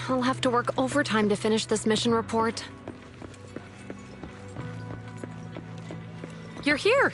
I'll have to work overtime to finish this mission report. You're here!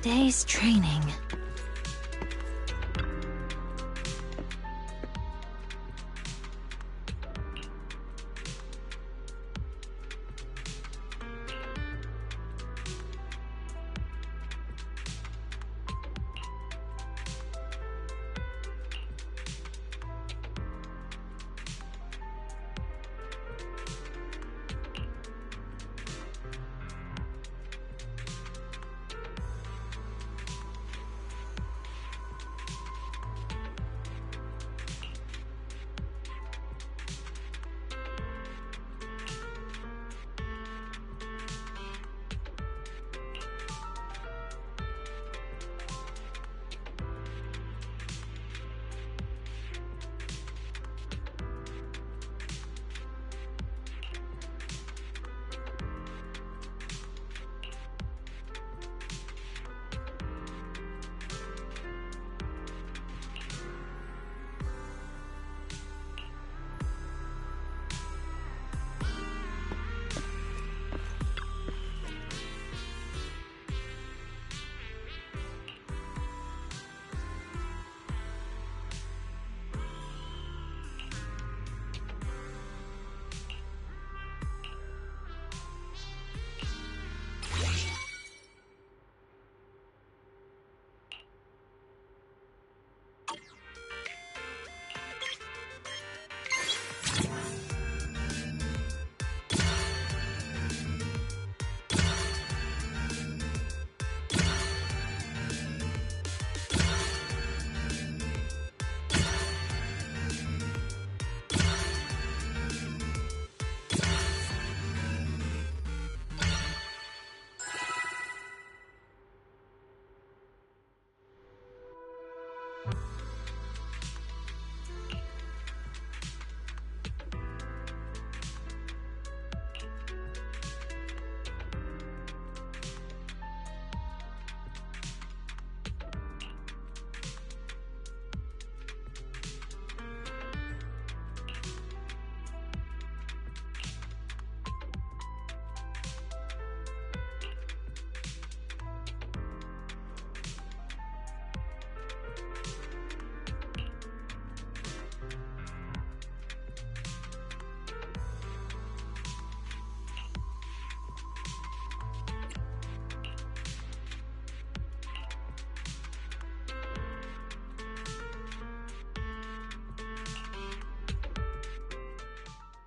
day's training.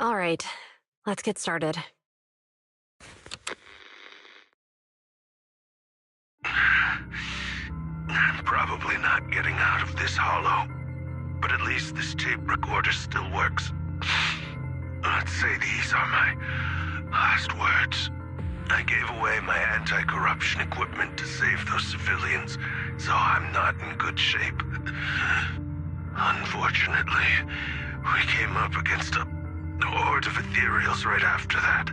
All right, let's get started. I'm probably not getting out of this hollow, but at least this tape recorder still works. Let's say these are my last words. I gave away my anti-corruption equipment to save those civilians, so I'm not in good shape. Unfortunately, we came up against a horde of ethereals right after that.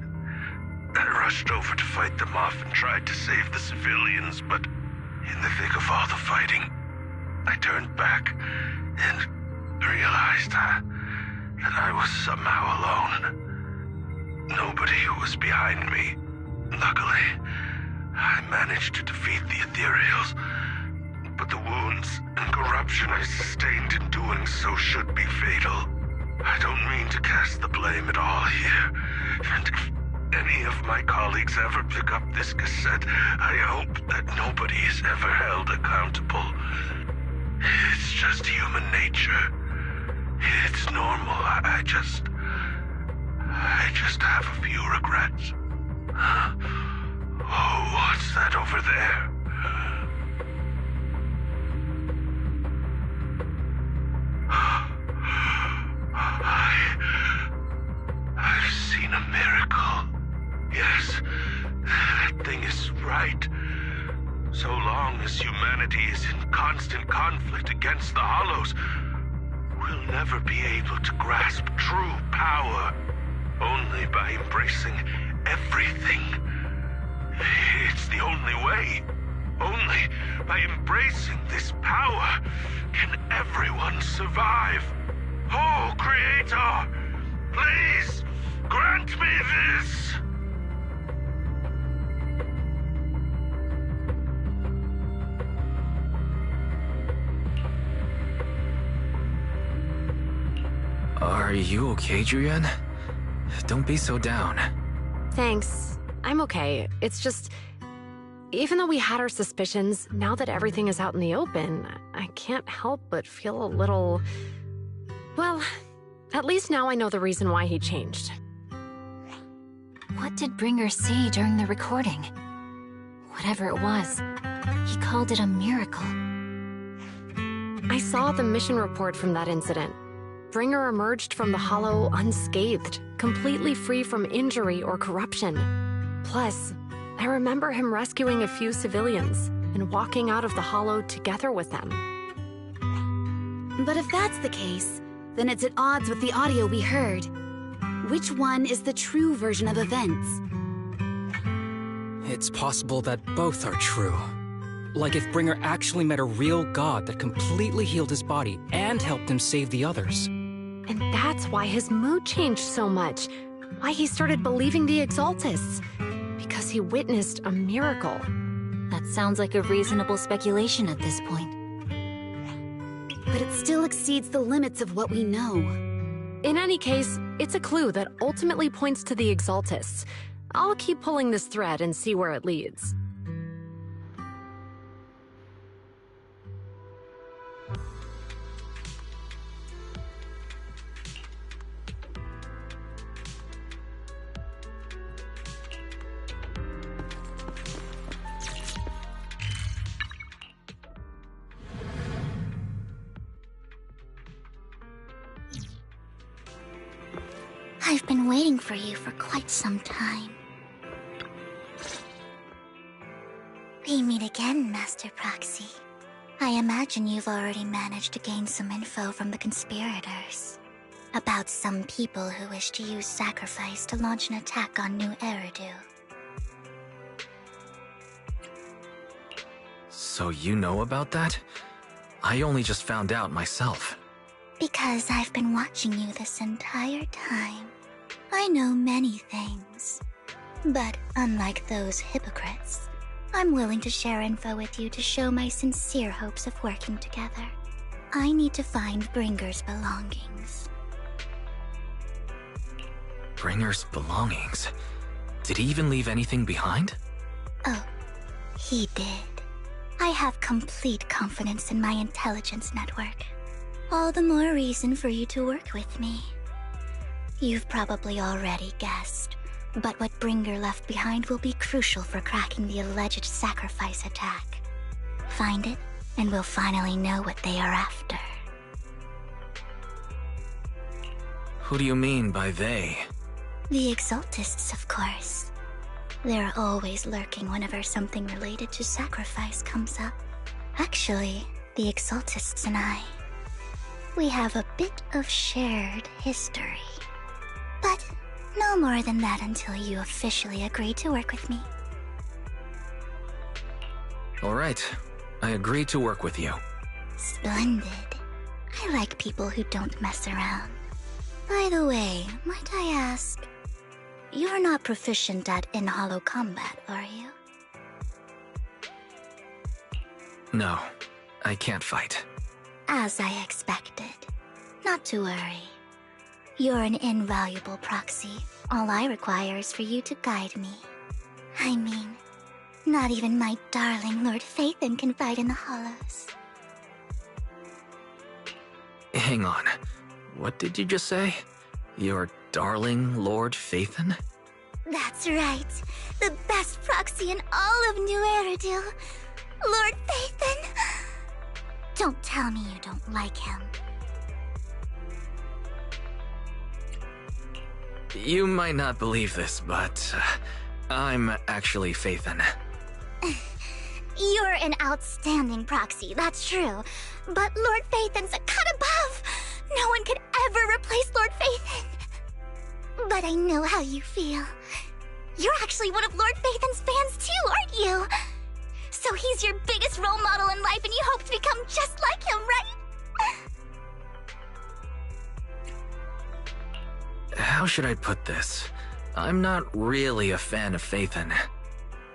I rushed over to fight them off and tried to save the civilians, but in the thick of all the fighting, I turned back and realized that I was somehow alone. Nobody was behind me. Luckily, I managed to defeat the ethereals, but the wounds and corruption I sustained in doing so should be fatal. I don't mean to cast the blame at all here, and if any of my colleagues ever pick up this cassette, I hope that nobody is ever held accountable. It's just human nature. It's normal. I just have a few regrets. Oh, what's that over there? I've seen a miracle. Yes, that thing is right. So long as humanity is in constant conflict against the Hollows, we'll never be able to grasp true power. Only by embracing everything. It's the only way. Only by embracing this power can everyone survive. Oh, Creator, please grant me this. Are you okay, Julian? Don't be so down. Thanks. I'm okay. It's just... Even though we had our suspicions, now that everything is out in the open, I can't help but feel a little... Well, at least now I know the reason why he changed. What did Bringer say during the recording? Whatever it was, he called it a miracle. I saw the mission report from that incident. Bringer emerged from the Hollow unscathed, completely free from injury or corruption. Plus, I remember him rescuing a few civilians and walking out of the Hollow together with them. But if that's the case, then it's at odds with the audio we heard. Which one is the true version of events? It's possible that both are true. Like if Bringer actually met a real god that completely healed his body and helped him save the others. And that's why his mood changed so much. Why he started believing the Exaltists. Because he witnessed a miracle. That sounds like a reasonable speculation at this point. But it still exceeds the limits of what we know. In any case, it's a clue that ultimately points to the Exaltists. I'll keep pulling this thread and see where it leads. I've been waiting for you for quite some time. We meet again, Master Proxy. I imagine you've already managed to gain some info from the conspirators. About some people who wish to use sacrifice to launch an attack on New Eridu. So you know about that? I only just found out myself. Because I've been watching you this entire time. I know many things. But unlike those hypocrites, I'm willing to share info with you to show my sincere hopes of working together. I need to find Bringer's belongings. Bringer's belongings? Did he even leave anything behind? Oh, he did. I have complete confidence in my intelligence network. All the more reason for you to work with me. You've probably already guessed, but what Bringer left behind will be crucial for cracking the alleged sacrifice attack. Find it, and we'll finally know what they are after. Who do you mean by they? The Exaltists, of course. They're always lurking whenever something related to sacrifice comes up. Actually, the Exaltists and I, we have a bit of shared history. But no more than that until you officially agree to work with me. All right, I agree to work with you. Splendid. I like people who don't mess around. By the way, might I ask, you're not proficient at in-hollow combat, are you? No, I can't fight. As I expected. Not to worry. You're an invaluable proxy. All I require is for you to guide me. I mean, not even my darling Lord Phaethon can fight in the Hollows. Hang on. What did you just say? Your darling Lord Phaethon? That's right. The best proxy in all of New Eridu. Lord Phaethon. Don't tell me you don't like him. You might not believe this, but I'm actually Phaethon. You're an outstanding proxy, that's true. But Lord Phaethon's a cut above. No one could ever replace Lord Phaethon. But I know how you feel. You're actually one of Lord Phaethon's fans too, aren't you? So he's your biggest role model in life and you hope to become just like him, right? How should I put this? I'm not really a fan of Phaethon.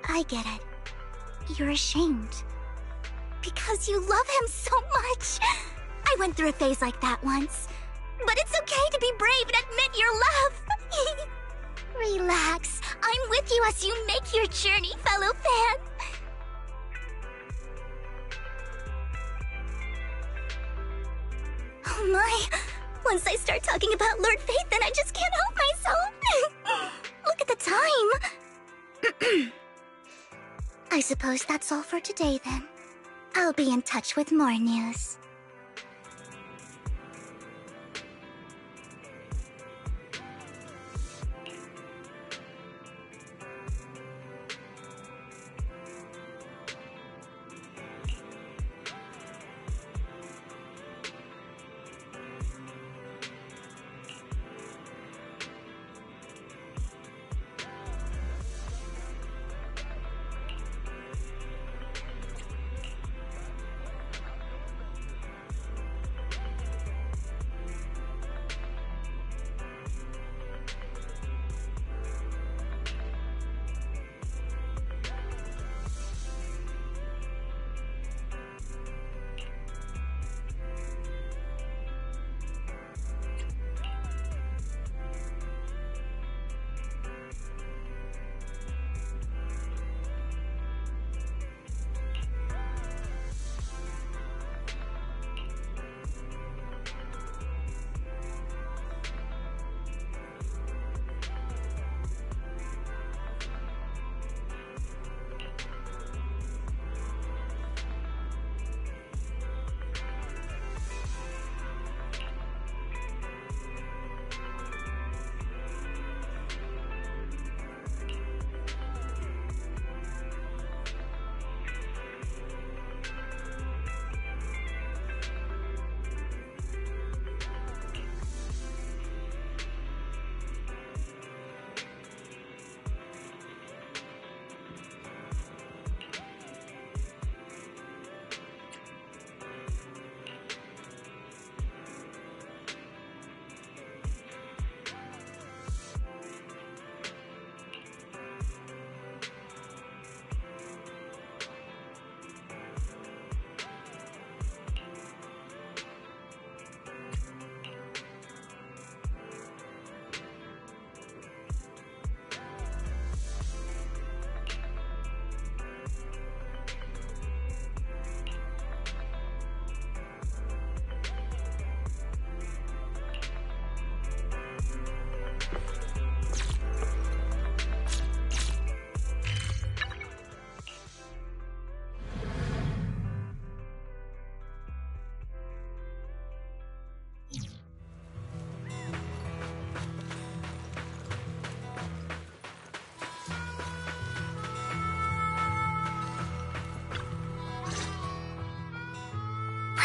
I get it. You're ashamed. Because you love him so much. I went through a phase like that once. But it's okay to be brave and admit your love. Relax. I'm with you as you make your journey, fellow fan. Oh my. Once I start talking about Lord Fate, then I just can't help myself. Look at the time. I suppose that's all for today then. I'll be in touch with more news.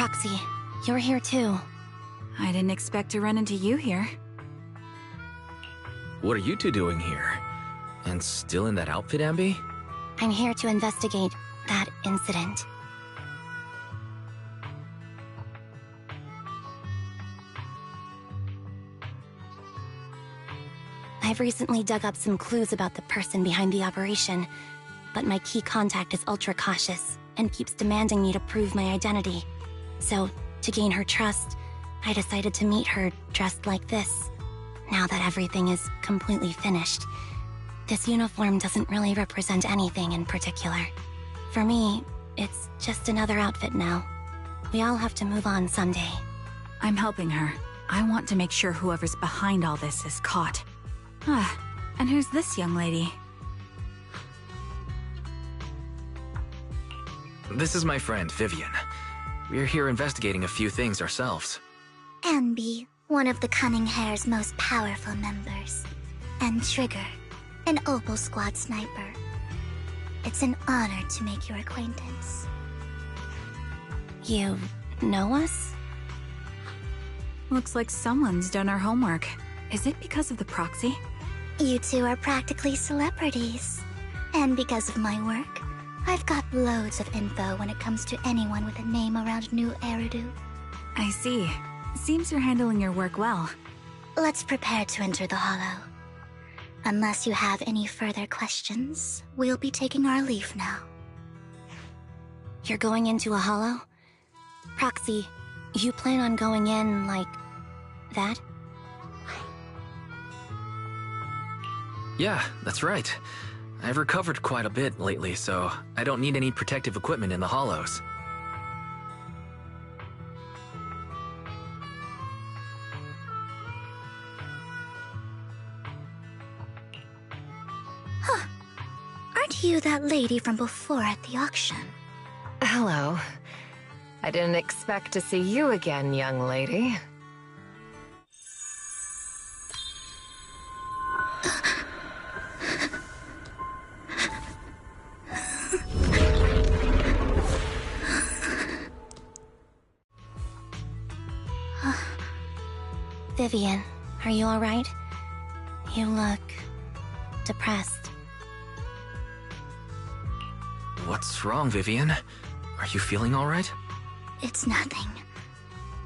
Proxy, you're here too. I didn't expect to run into you here. What are you two doing here? And still in that outfit, Ambi? I'm here to investigate that incident. I've recently dug up some clues about the person behind the operation, but my key contact is ultra cautious and keeps demanding me to prove my identity. So, to gain her trust, I decided to meet her dressed like this. Now that everything is completely finished, this uniform doesn't really represent anything in particular. For me, it's just another outfit now. We all have to move on someday. I'm helping her. I want to make sure whoever's behind all this is caught. Ah, and who's this young lady? This is my friend, Vivian. We're here investigating a few things ourselves. Ambi, one of the Cunning Hair's most powerful members. And Trigger, an Opal Squad sniper. It's an honor to make your acquaintance. You know us? Looks like someone's done our homework. Is it because of the proxy? You two are practically celebrities. And because of my work, I've got loads of info when it comes to anyone with a name around New Eridu. I see. Seems you're handling your work well. Let's prepare to enter the Hollow. Unless you have any further questions, we'll be taking our leave now. You're going into a hollow? Proxy, you plan on going in, like, That? Yeah, that's right. I've recovered quite a bit lately, so I don't need any protective equipment in the hollows. Huh. Aren't you that lady from before at the auction? Hello. I didn't expect to see you again, young lady. Vivian, are you alright? You look... depressed. What's wrong, Vivian? Are you feeling alright? It's nothing.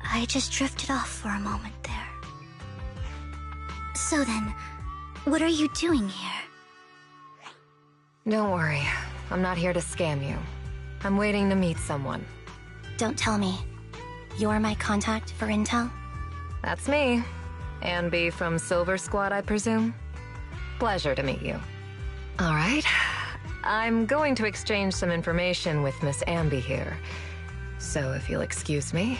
I just drifted off for a moment there. So then, what are you doing here? Don't worry. I'm not here to scam you. I'm waiting to meet someone. Don't tell me. You're my contact for intel? That's me. Ambi from Silver Squad, I presume? Pleasure to meet you. Alright. I'm going to exchange some information with Miss Ambi here. So if you'll excuse me.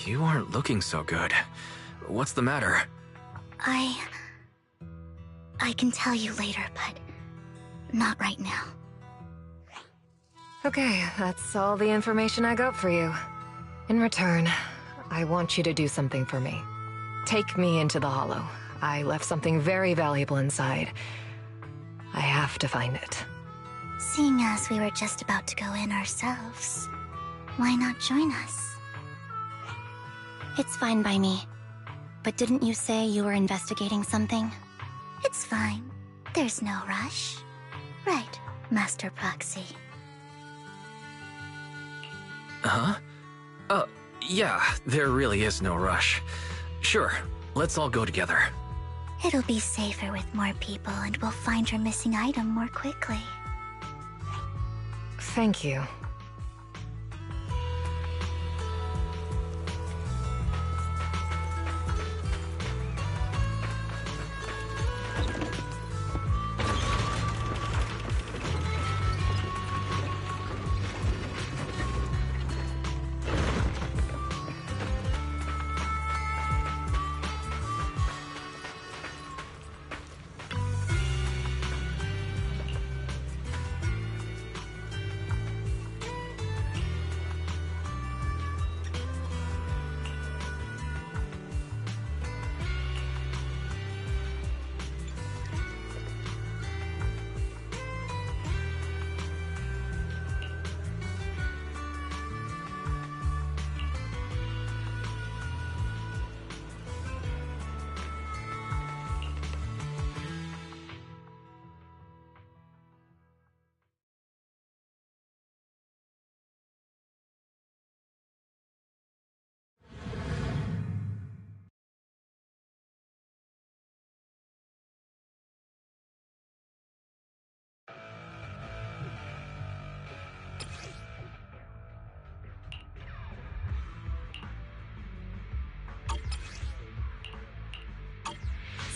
You aren't looking so good. What's the matter? I can tell you later, but not right now. Okay, that's all the information I got for you. In return, I want you to do something for me. Take me into the Hollow. I left something very valuable inside. I have to find it. Seeing as we were just about to go in ourselves, why not join us? It's fine by me. But didn't you say you were investigating something? It's fine. There's no rush. Right, Master Proxy. Huh? Yeah, there really is no rush. Sure, let's all go together. It'll be safer with more people, and we'll find your missing item more quickly. Thank you.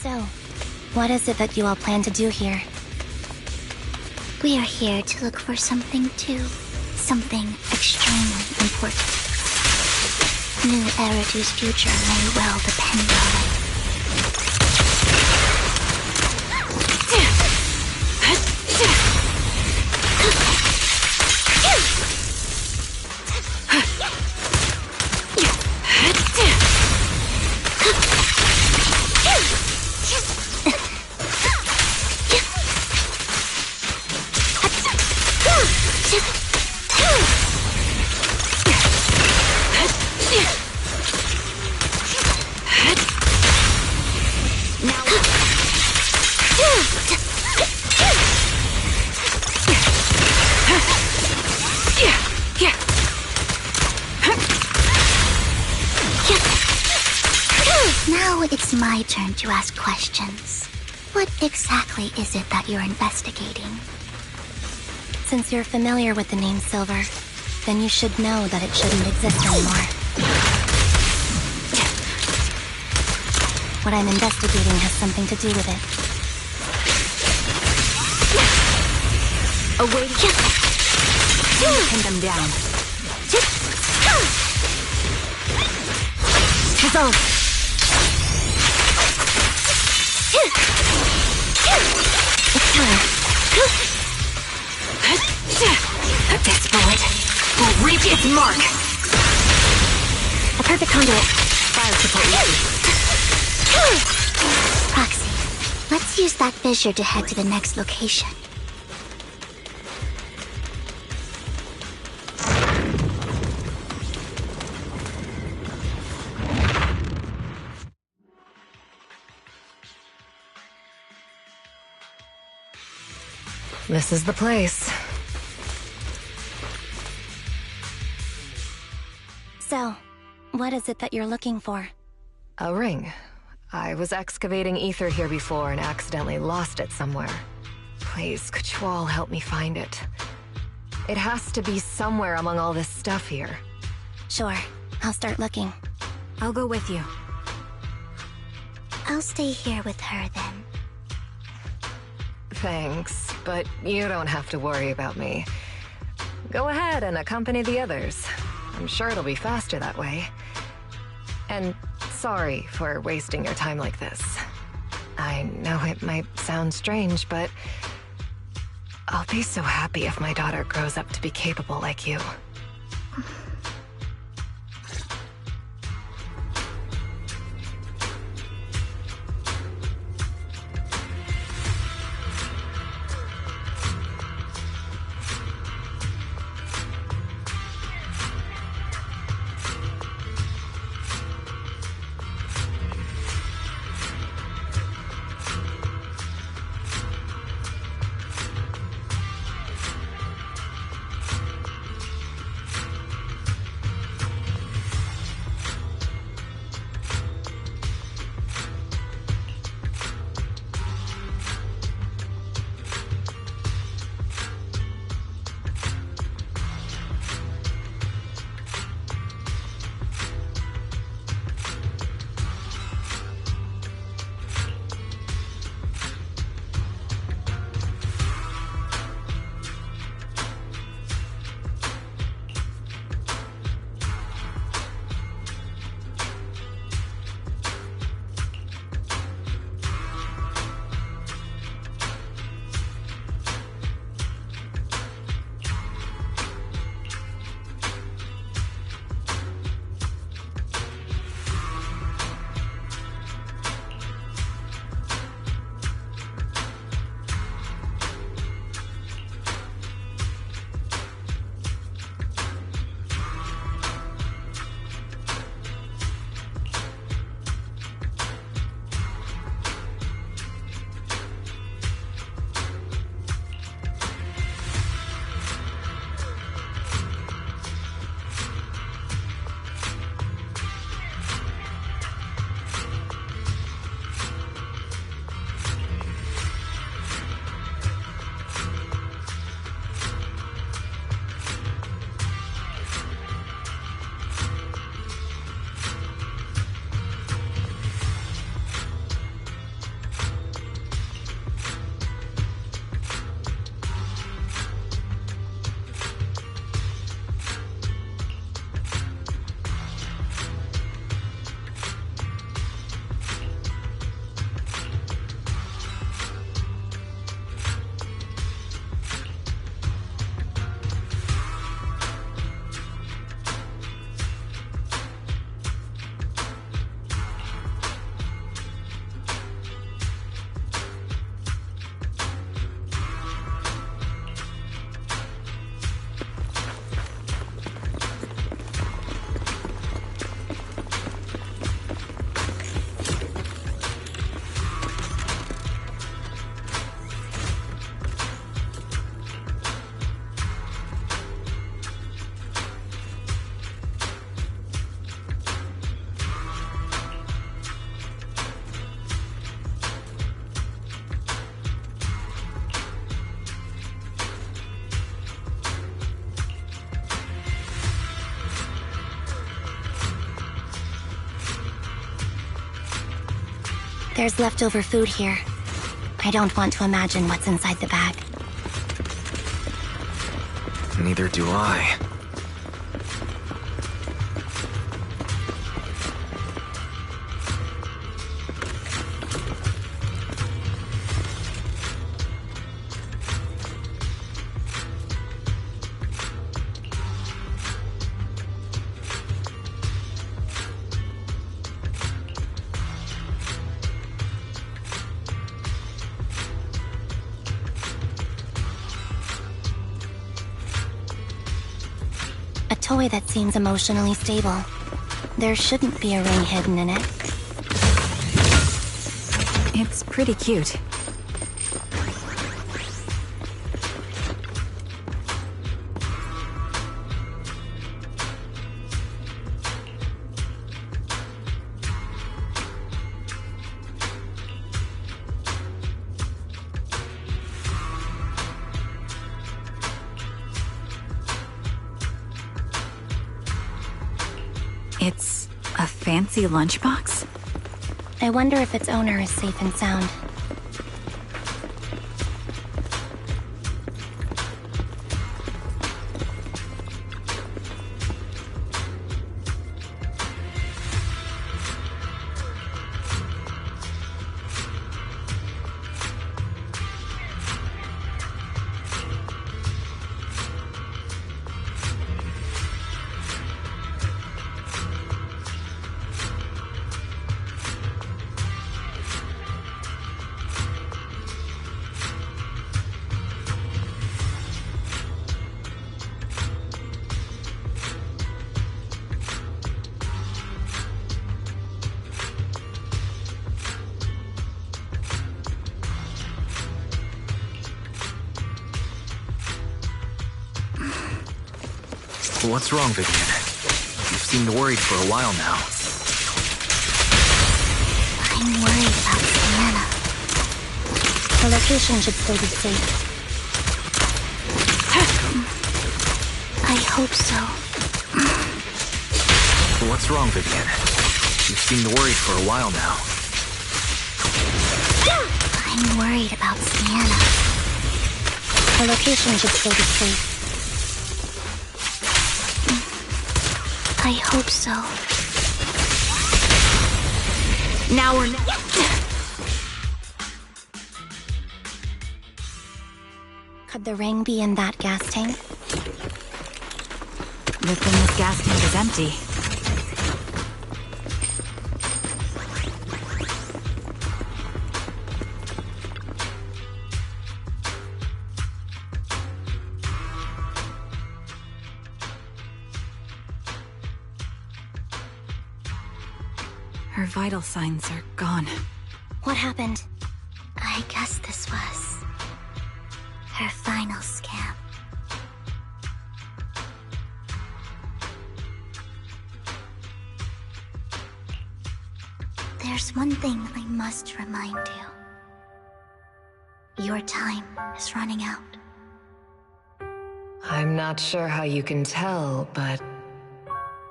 So, what is it that you all plan to do here? We are here to look for something too. Something extremely important. New Eridu's future may well depend on it. Now it's my turn to ask questions. What exactly is it that you're investigating? Since you're familiar with the name Silver, then you should know that it shouldn't exist anymore. What I'm investigating has something to do with it. Awaiting. Pin them down. Dissolve! It's time. This bullet will reach its mark. A perfect conduit. Fire support ready. Proxy, let's use that fissure to head to the next location. This is the place. So, what is it that you're looking for? A ring. I was excavating ether here before and accidentally lost it somewhere. Please, could you all help me find it? It has to be somewhere among all this stuff here. Sure, I'll start looking. I'll go with you. I'll stay here with her then. Thanks, but you don't have to worry about me. Go ahead and accompany the others. I'm sure it'll be faster that way. And sorry for wasting your time like this. I know it might sound strange, but I'll be so happy if my daughter grows up to be capable like you. There's leftover food here. I don't want to imagine what's inside the bag. Neither do I. A toy that seems emotionally stable. There shouldn't be a ring hidden in it. It's pretty cute. It's a fancy lunchbox? I wonder if its owner is safe and sound. What's wrong, Vivian? You seemed worried for a while now. I'm worried about Sienna. The location should still be safe. I hope so. What's wrong, Vivian? You seemed worried for a while now. I'm worried about Sienna. The location should still be safe. I hope so. Now we're... Could the ring be in that gas tank? Good thing this gas tank is empty. Her vital signs are gone. What happened? I guess this was her final scam. There's one thing I must remind you. Your time is running out. I'm not sure how you can tell, but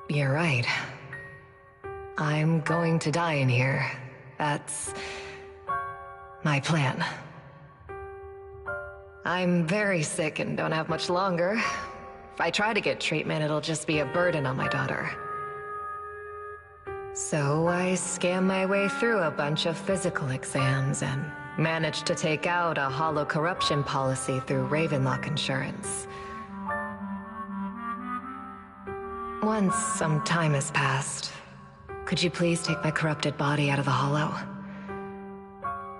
you're right. I'm going to die in here. That's my plan. I'm very sick and don't have much longer. If I try to get treatment, it'll just be a burden on my daughter. So I scam my way through a bunch of physical exams and managed to take out a hollow corruption policy through Ravenlock Insurance. Once some time has passed, could you please take my corrupted body out of the hollow?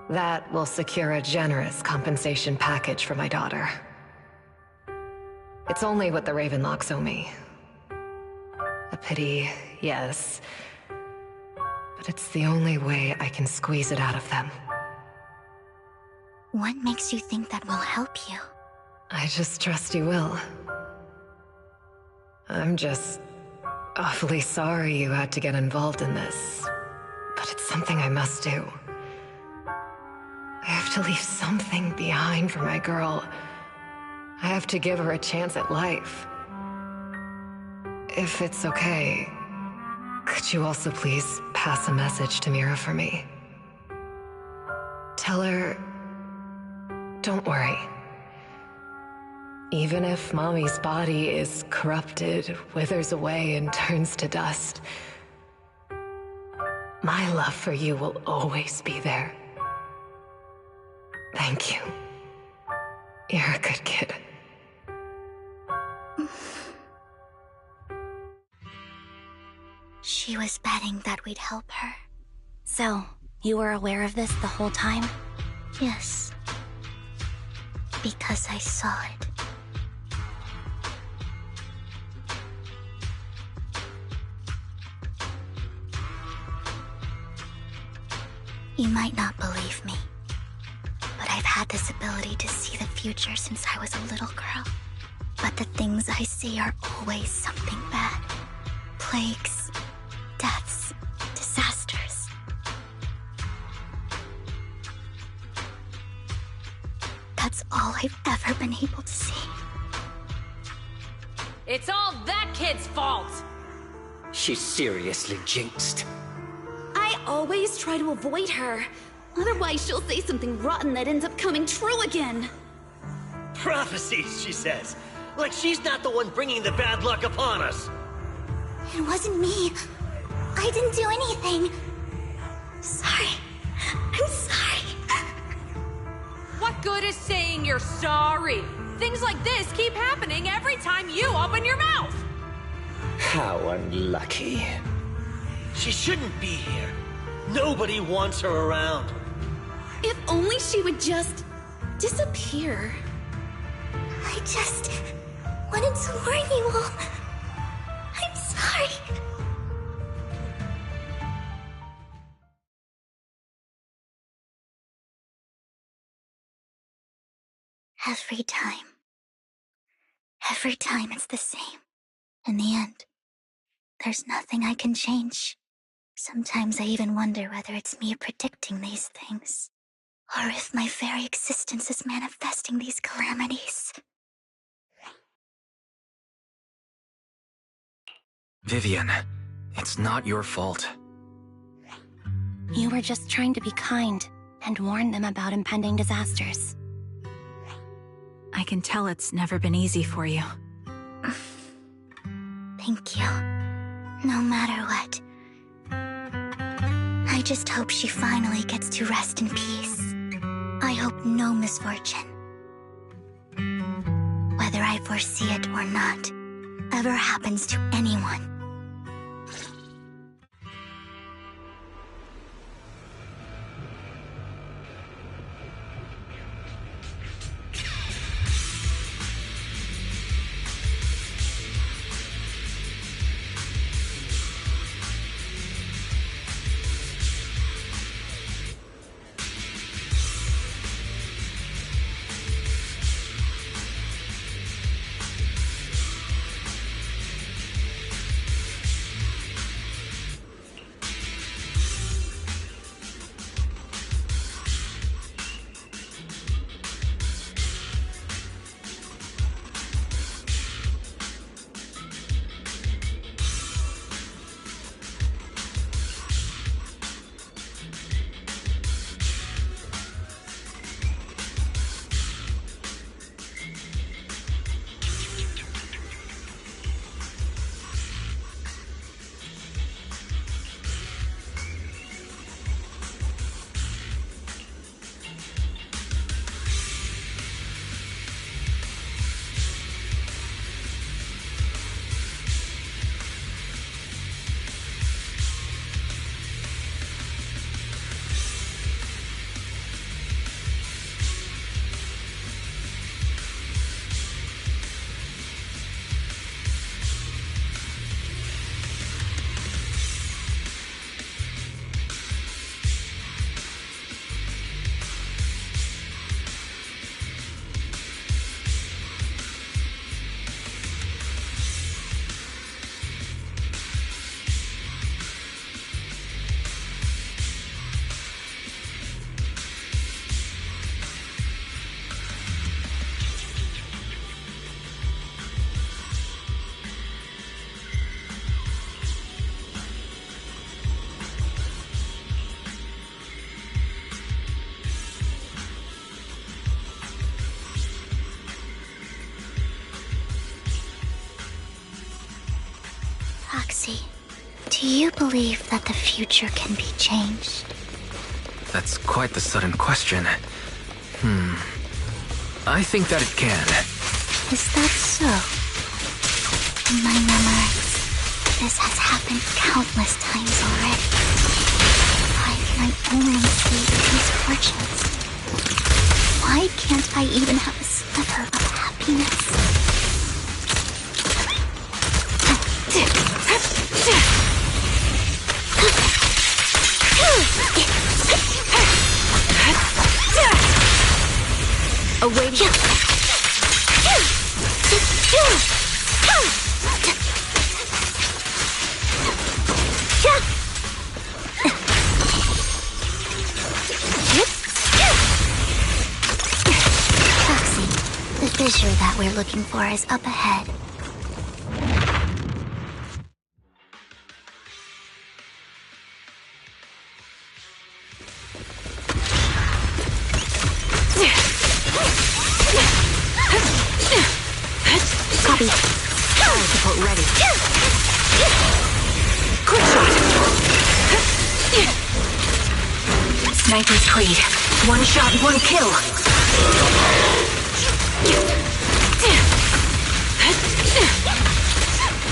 That will secure a generous compensation package for my daughter. It's only what the Ravenlocks owe me. A pity, yes. But it's the only way I can squeeze it out of them. What makes you think that will help you? I just trust you will. I'm just awfully sorry you had to get involved in this. But it's something I must do. I have to leave something behind for my girl. I have to give her a chance at life. If it's okay, could you also please pass a message to Mira for me? Tell her... Don't worry. Even if Mommy's body is corrupted, withers away, and turns to dust, my love for you will always be there. Thank you. You're a good kid. She was betting that we'd help her. So, you were aware of this the whole time? Yes. Because I saw it. You might not believe me, but I've had this ability to see the future since I was a little girl. But the things I see are always something bad. Plagues, deaths, disasters. That's all I've ever been able to see. It's all that kid's fault! She's seriously jinxed. I always try to avoid her. Otherwise, she'll say something rotten that ends up coming true again. Prophecies, she says. Like she's not the one bringing the bad luck upon us. It wasn't me. I didn't do anything. Sorry. I'm sorry. What good is saying you're sorry? Things like this keep happening every time you open your mouth! How unlucky. She shouldn't be here. Nobody wants her around. If only she would just disappear. I just wanted to warn you all. I'm sorry. Every time it's the same. In the end, there's nothing I can change. Sometimes I even wonder whether it's me predicting these things, or if my very existence is manifesting these calamities. Vivian, it's not your fault. You were just trying to be kind and warn them about impending disasters. I can tell it's never been easy for you. Thank you. No matter what. I just hope she finally gets to rest in peace. I hope no misfortune, whether I foresee it or not, ever happens to anyone. Proxy, do you believe that the future can be changed? That's quite the sudden question. I think that it can. Is that so? In my memories, this has happened countless times already. Why can I only see misfortunes? Why can't I even have a sliver of happiness? Awaiting. Proxy, the fissure that we're looking for is up ahead. Copy. Fire support ready. Quick shot. Sniper's Creed. One shot, one kill.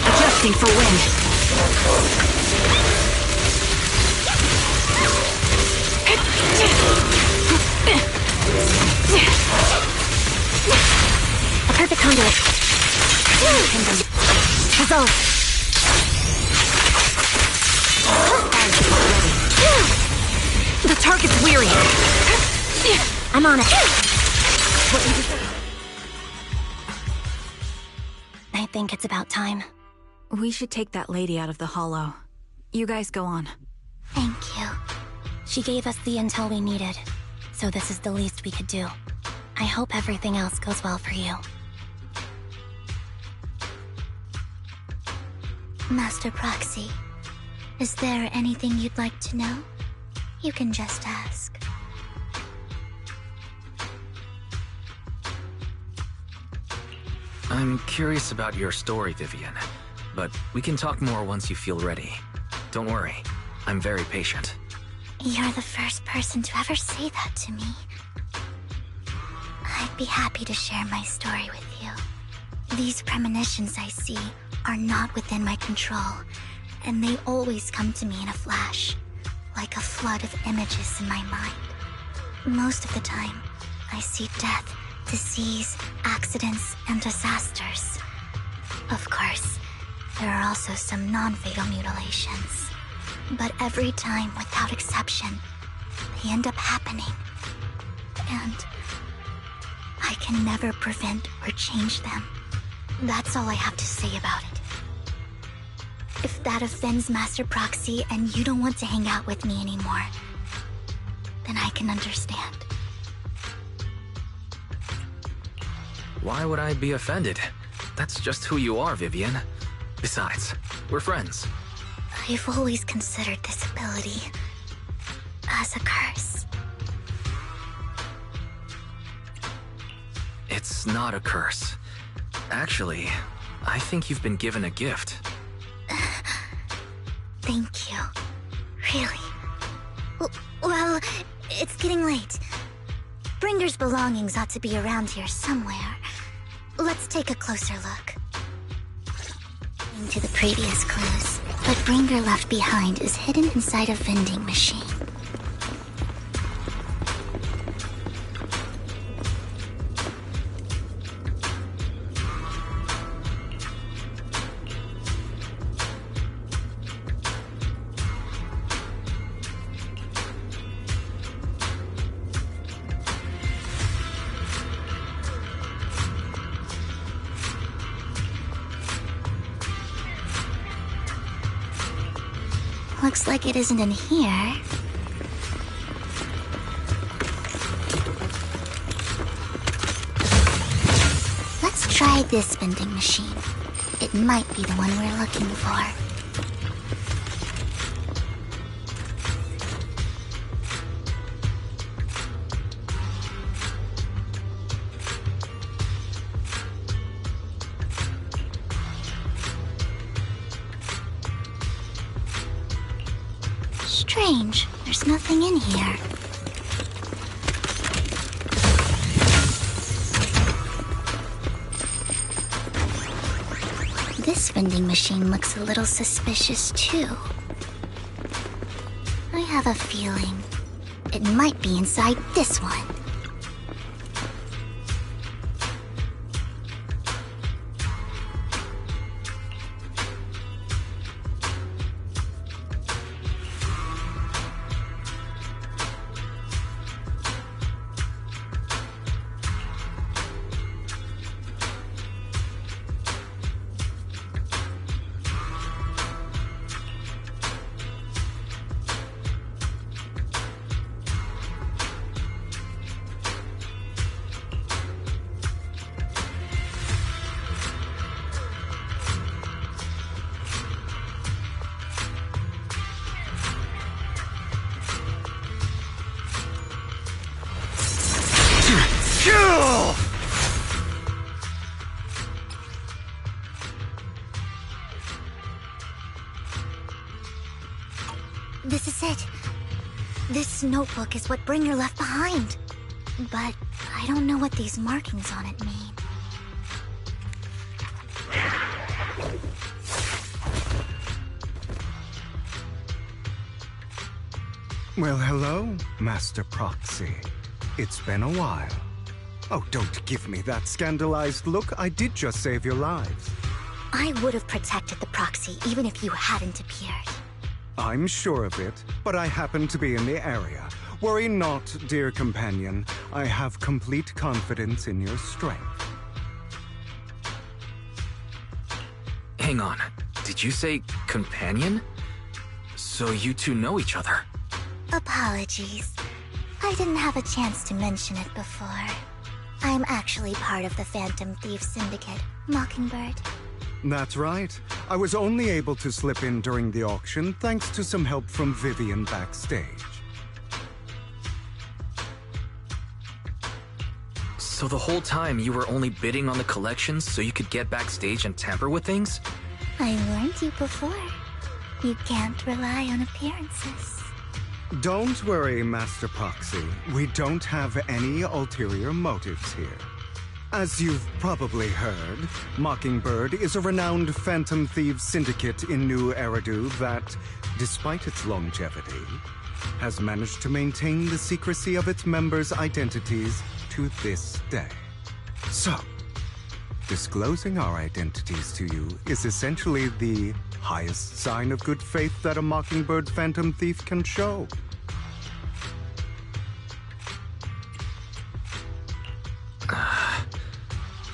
Adjusting for wind. A perfect conduit. Huzzah! The target's weary. I'm on it. I think it's about time. We should take that lady out of the hollow. You guys go on. Thank you. She gave us the intel we needed, so this is the least we could do. I hope everything else goes well for you. Master Proxy, is there anything you'd like to know? You can just ask. I'm curious about your story, Vivian, but we can talk more once you feel ready. Don't worry, I'm very patient. You're the first person to ever say that to me. I'd be happy to share my story with you. These premonitions I see are not within my control, and they always come to me in a flash, like a flood of images in my mind. Most of the time, I see death, disease, accidents, and disasters. Of course, there are also some non-fatal mutilations. But every time, without exception, they end up happening. And I can never prevent or change them. That's all I have to say about it. If that offends Master Proxy and you don't want to hang out with me anymore, then I can understand. Why would I be offended? That's just who you are, Vivian. Besides, we're friends. I've always considered this ability as a curse. It's not a curse. Actually, I think you've been given a gift. Thank you. Really? Well, it's getting late. Bringer's belongings ought to be around here somewhere. Let's take a closer look. Into the previous clues, what Bringer left behind is hidden inside a vending machine. Looks like it isn't in here. Let's try this vending machine. It might be the one we're looking for. Strange, there's nothing in here. This vending machine looks a little suspicious too. I have a feeling it might be inside this one. This is it. This notebook is what Bringer left behind. But I don't know what these markings on it mean. Well, hello, Master Proxy. It's been a while. Oh, don't give me that scandalized look. I did just save your lives. I would have protected the Proxy even if you hadn't appeared. I'm sure of it, but I happen to be in the area. Worry not, dear companion. I have complete confidence in your strength. Hang on. Did you say companion? So you two know each other? Apologies. I didn't have a chance to mention it before. I'm actually part of the Phantom Thief Syndicate, Mockingbird. That's right. I was only able to slip in during the auction thanks to some help from Vivian backstage. So the whole time you were only bidding on the collections so you could get backstage and tamper with things? I warned you before. You can't rely on appearances. Don't worry, Master Proxy. We don't have any ulterior motives here. As you've probably heard, Mockingbird is a renowned Phantom Thieves syndicate in New Eridu that, despite its longevity, has managed to maintain the secrecy of its members' identities to this day. So, disclosing our identities to you is essentially the highest sign of good faith that a Mockingbird Phantom Thief can show.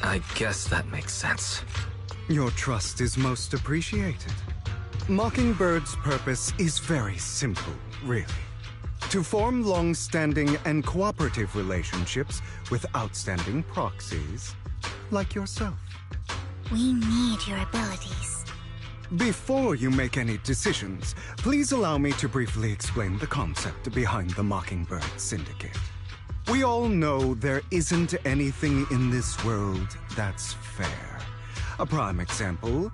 I guess that makes sense. Your trust is most appreciated. Mockingbird's purpose is very simple, really. To form long-standing and cooperative relationships with outstanding proxies, like yourself. We need your abilities. Before you make any decisions, please allow me to briefly explain the concept behind the Mockingbird Syndicate. We all know there isn't anything in this world that's fair. A prime example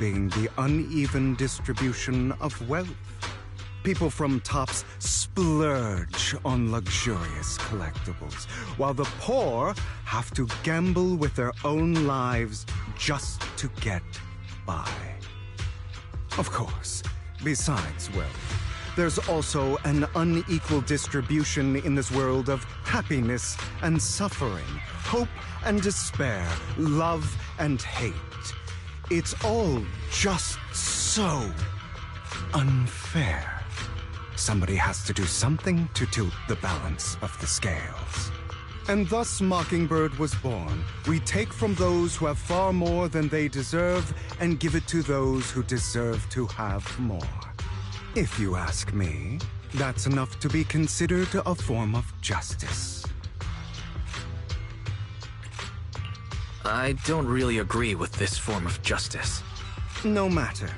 being the uneven distribution of wealth. People from tops splurge on luxurious collectibles, while the poor have to gamble with their own lives just to get by. Of course, besides wealth, there's also an unequal distribution in this world of happiness and suffering, hope and despair, love and hate. It's all just so unfair. Somebody has to do something to tilt the balance of the scales. And thus Mockingbird was born. We take from those who have far more than they deserve and give it to those who deserve to have more. If you ask me, that's enough to be considered a form of justice. I don't really agree with this form of justice. No matter.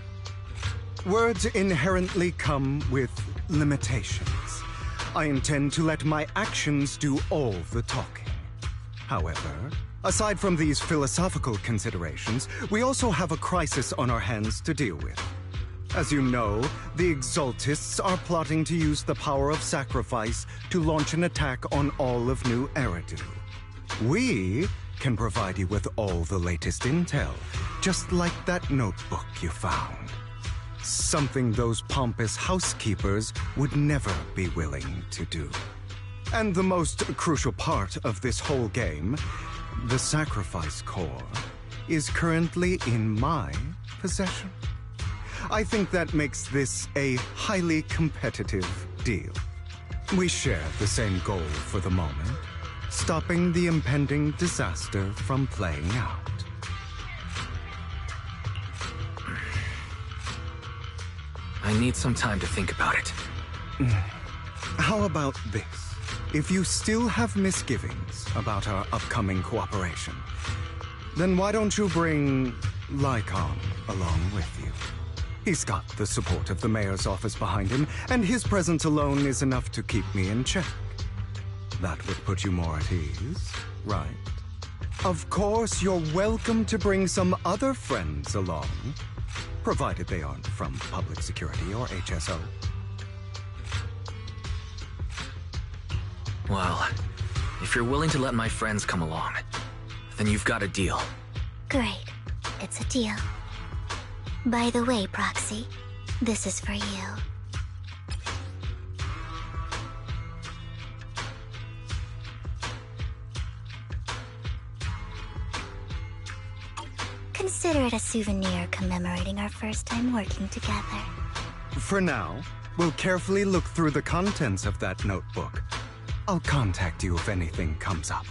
Words inherently come with limitations. I intend to let my actions do all the talking. However, aside from these philosophical considerations, we also have a crisis on our hands to deal with. As you know, the Exaltists are plotting to use the power of sacrifice to launch an attack on all of New Eridu. We can provide you with all the latest intel, just like that notebook you found. Something those pompous housekeepers would never be willing to do. And the most crucial part of this whole game, the sacrifice core, is currently in my possession. I think that makes this a highly competitive deal. We share the same goal for the moment, stopping the impending disaster from playing out. I need some time to think about it. How about this? If you still have misgivings about our upcoming cooperation, then why don't you bring Lycon along with you? He's got the support of the mayor's office behind him, and his presence alone is enough to keep me in check. That would put you more at ease, right? Of course, you're welcome to bring some other friends along, provided they aren't from public security or HSO. Well, if you're willing to let my friends come along, then you've got a deal. Great. It's a deal. By the way, Proxy, this is for you. Consider it a souvenir commemorating our first time working together. For now, we'll carefully look through the contents of that notebook. I'll contact you if anything comes up.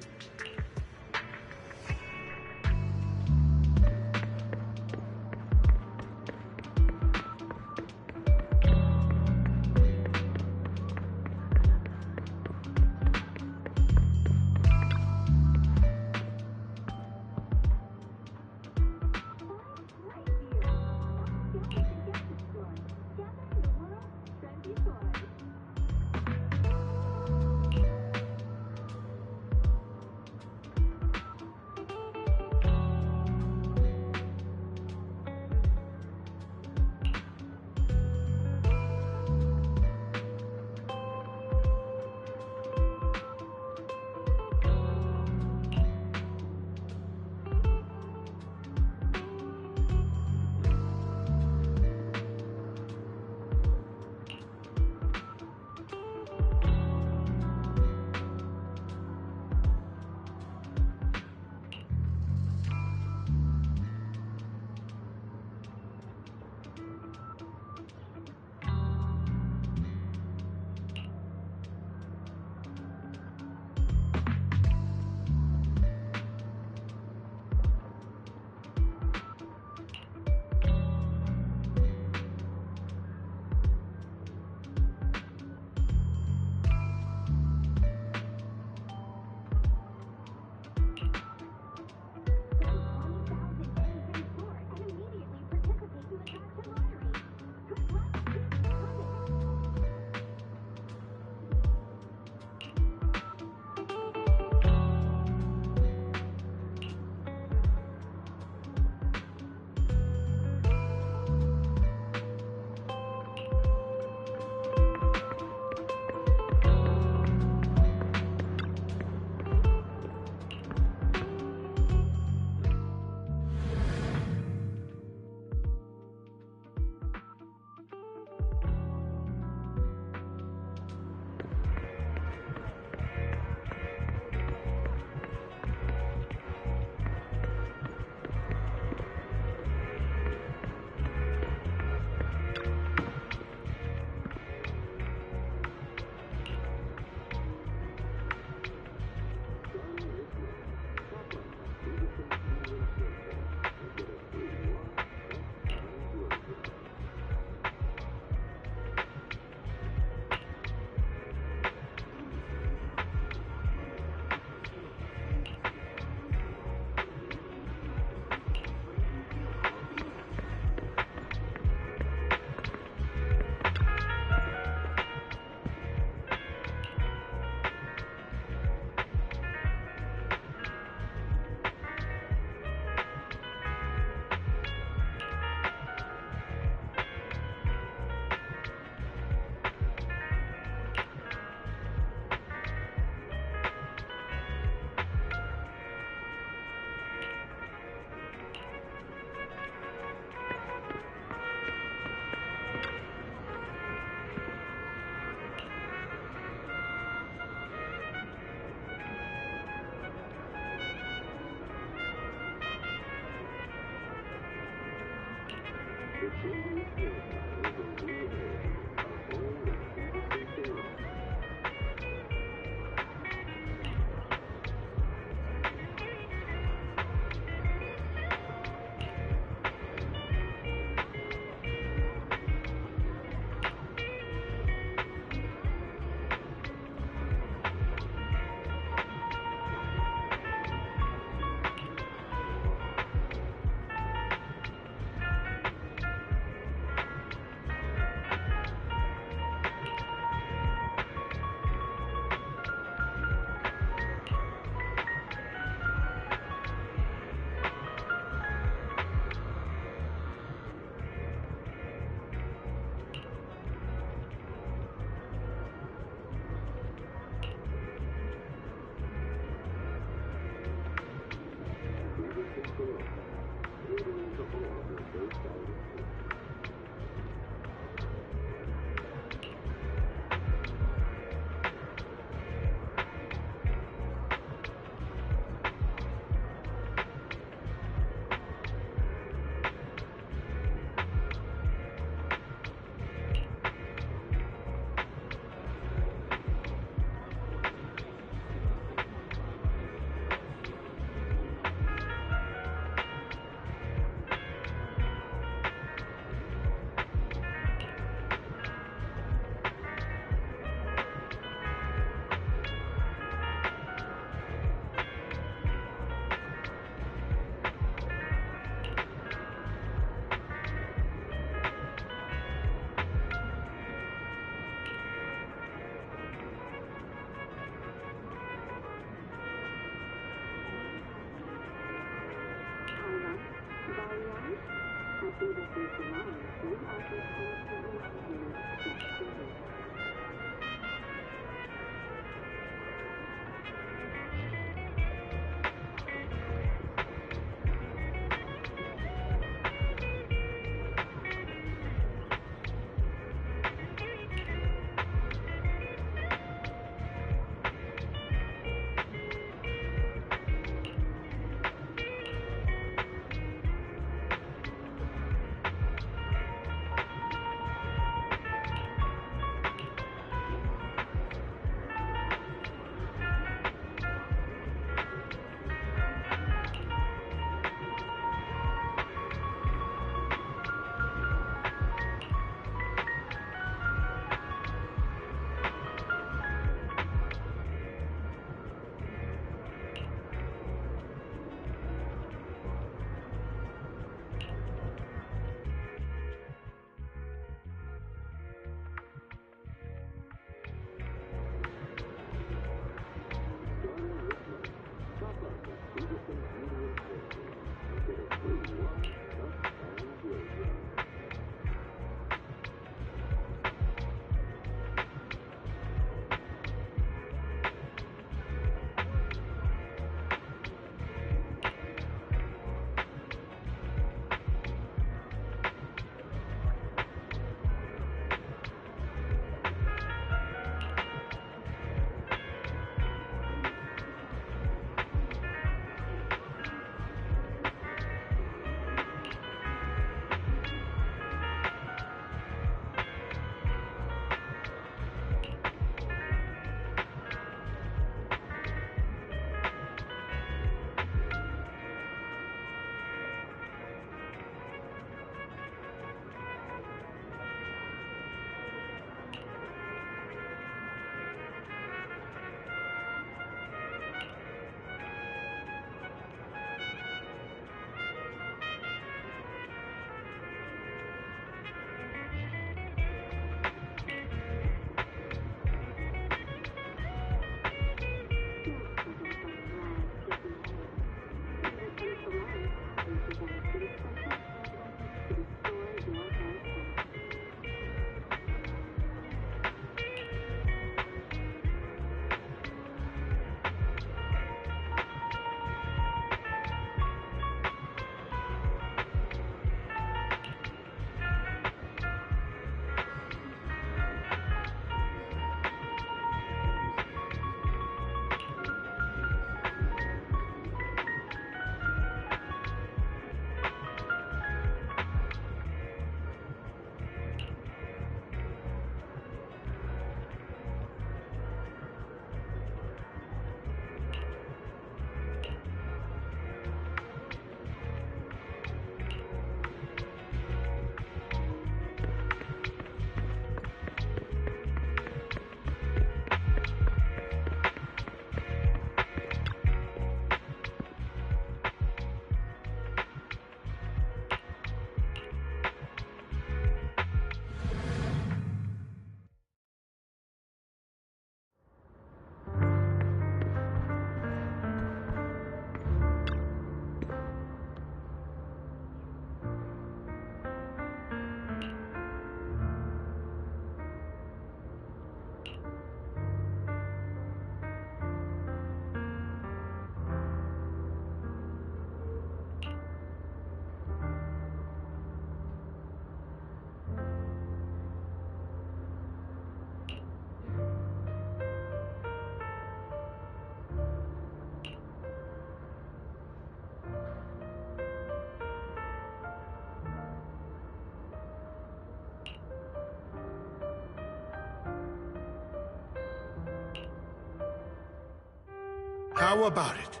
How about it?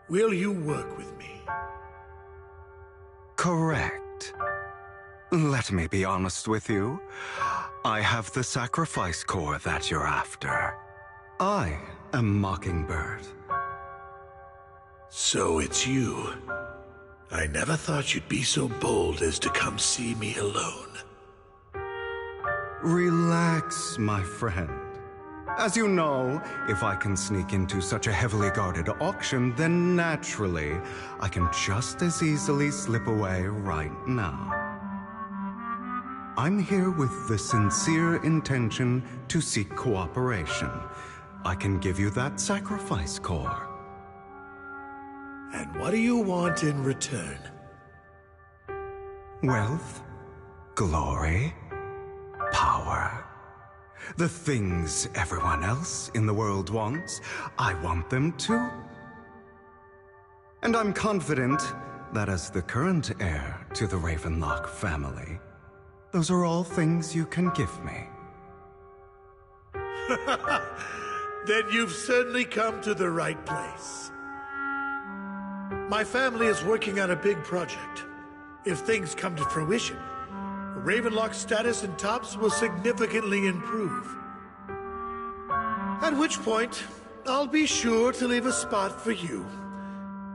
Will you work with me? Correct. Let me be honest with you. I have the sacrifice core that you're after. I am Mockingbird. So it's you. I never thought you'd be so bold as to come see me alone. Relax, my friend. As you know, if I can sneak into such a heavily guarded auction, then naturally, I can just as easily slip away right now. I'm here with the sincere intention to seek cooperation. I can give you that sacrifice core. And what do you want in return? Wealth, glory, power. The things everyone else in the world wants, I want them too. And I'm confident that as the current heir to the Ravenlock family, those are all things you can give me. Then you've certainly come to the right place. My family is working on a big project. If things come to fruition, Ravenlock's status in Tops will significantly improve. At which point, I'll be sure to leave a spot for you.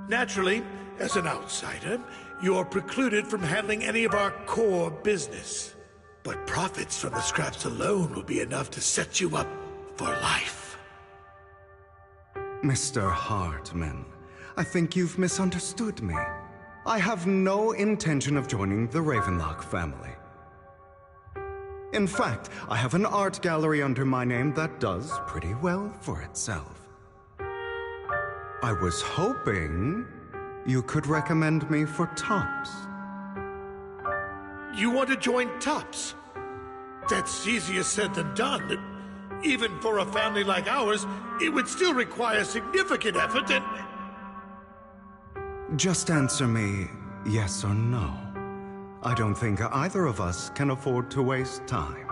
Naturally, as an outsider, you're precluded from handling any of our core business. But profits from the scraps alone will be enough to set you up for life. Mr. Hartman, I think you've misunderstood me. I have no intention of joining the Ravenlock family. In fact, I have an art gallery under my name that does pretty well for itself. I was hoping you could recommend me for Tops. You want to join Tops? That's easier said than done. Even for a family like ours, it would still require significant effort and... Just answer me yes or no. I don't think either of us can afford to waste time.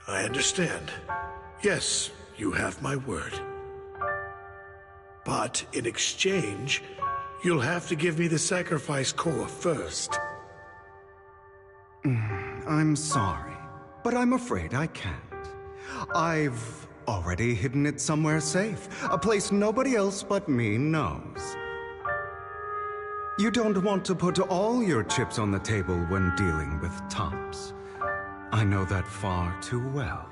I understand. Yes, you have my word. But in exchange, you'll have to give me the sacrifice core first. I'm sorry, but I'm afraid I can't. I've already hidden it somewhere safe, a place nobody else but me knows. You don't want to put all your chips on the table when dealing with Tops. I know that far too well.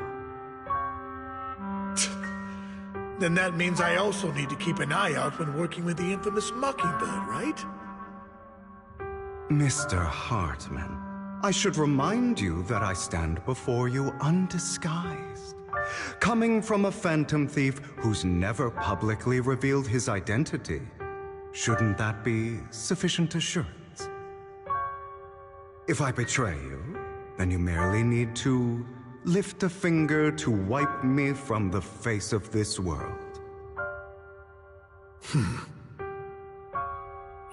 Then that means I also need to keep an eye out when working with the infamous Mockingbird, right? Mr. Hartman, I should remind you that I stand before you undisguised. Coming from a phantom thief who's never publicly revealed his identity, shouldn't that be sufficient assurance? If I betray you, then you merely need to lift a finger to wipe me from the face of this world.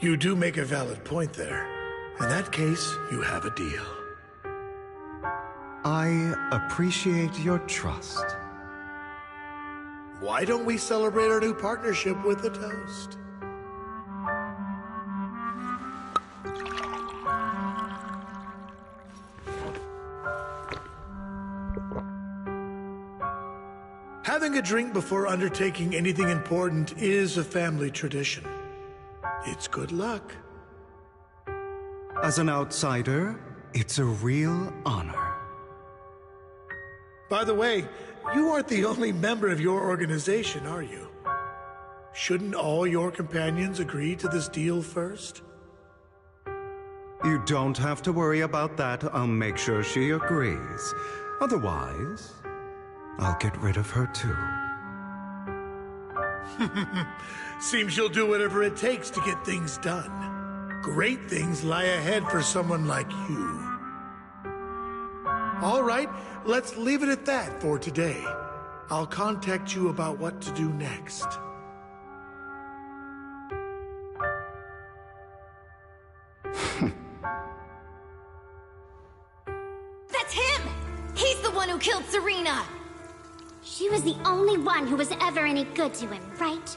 You do make a valid point there. In that case, you have a deal. I appreciate your trust. Why don't we celebrate our new partnership with a toast? Having a drink before undertaking anything important is a family tradition. It's good luck. As an outsider, it's a real honor. By the way, you aren't the only member of your organization, are you? Shouldn't all your companions agree to this deal first? You don't have to worry about that. I'll make sure she agrees. Otherwise, I'll get rid of her too. Seems you'll do whatever it takes to get things done. Great things lie ahead for someone like you. All right, let's leave it at that for today. I'll contact you about what to do next. That's him! He's the one who killed Serena! She was the only one who was ever any good to him, right?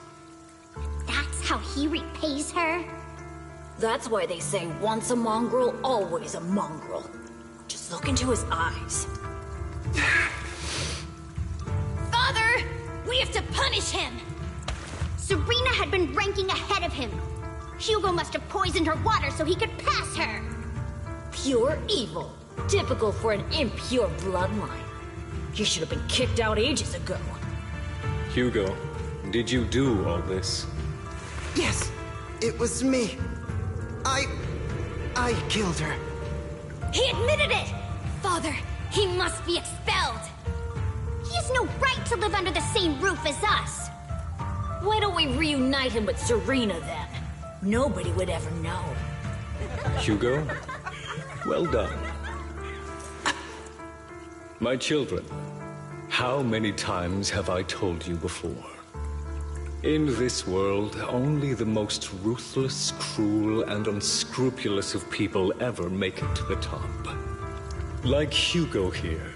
That's how he repays her? That's why they say once a mongrel, always a mongrel. Just look into his eyes. Father! We have to punish him! Serena had been ranking ahead of him. Hugo must have poisoned her water so he could pass her. Pure evil. Typical for an impure bloodline. You should have been kicked out ages ago. Hugo, did you do all this? Yes, it was me. I killed her. He admitted it! Father, he must be expelled! He has no right to live under the same roof as us! Why don't we reunite him with Serena then? Nobody would ever know. Hugo, well done. My children, how many times have I told you before? In this world, only the most ruthless, cruel, and unscrupulous of people ever make it to the top. Like Hugo here,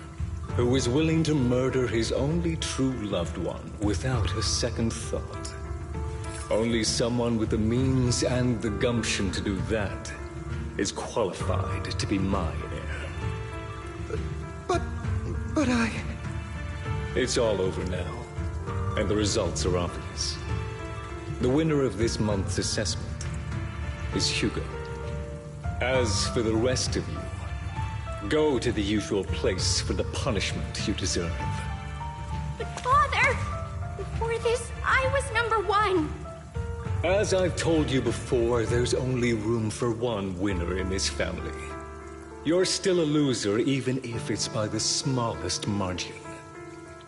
who was willing to murder his only true loved one without a second thought. Only someone with the means and the gumption to do that is qualified to be my heir. But I... It's all over now, and the results are obvious. The winner of this month's assessment is Hugo. As for the rest of you, go to the usual place for the punishment you deserve. But Father, before this, I was #1. As I've told you before, there's only room for one winner in this family. You're still a loser, even if it's by the smallest margin.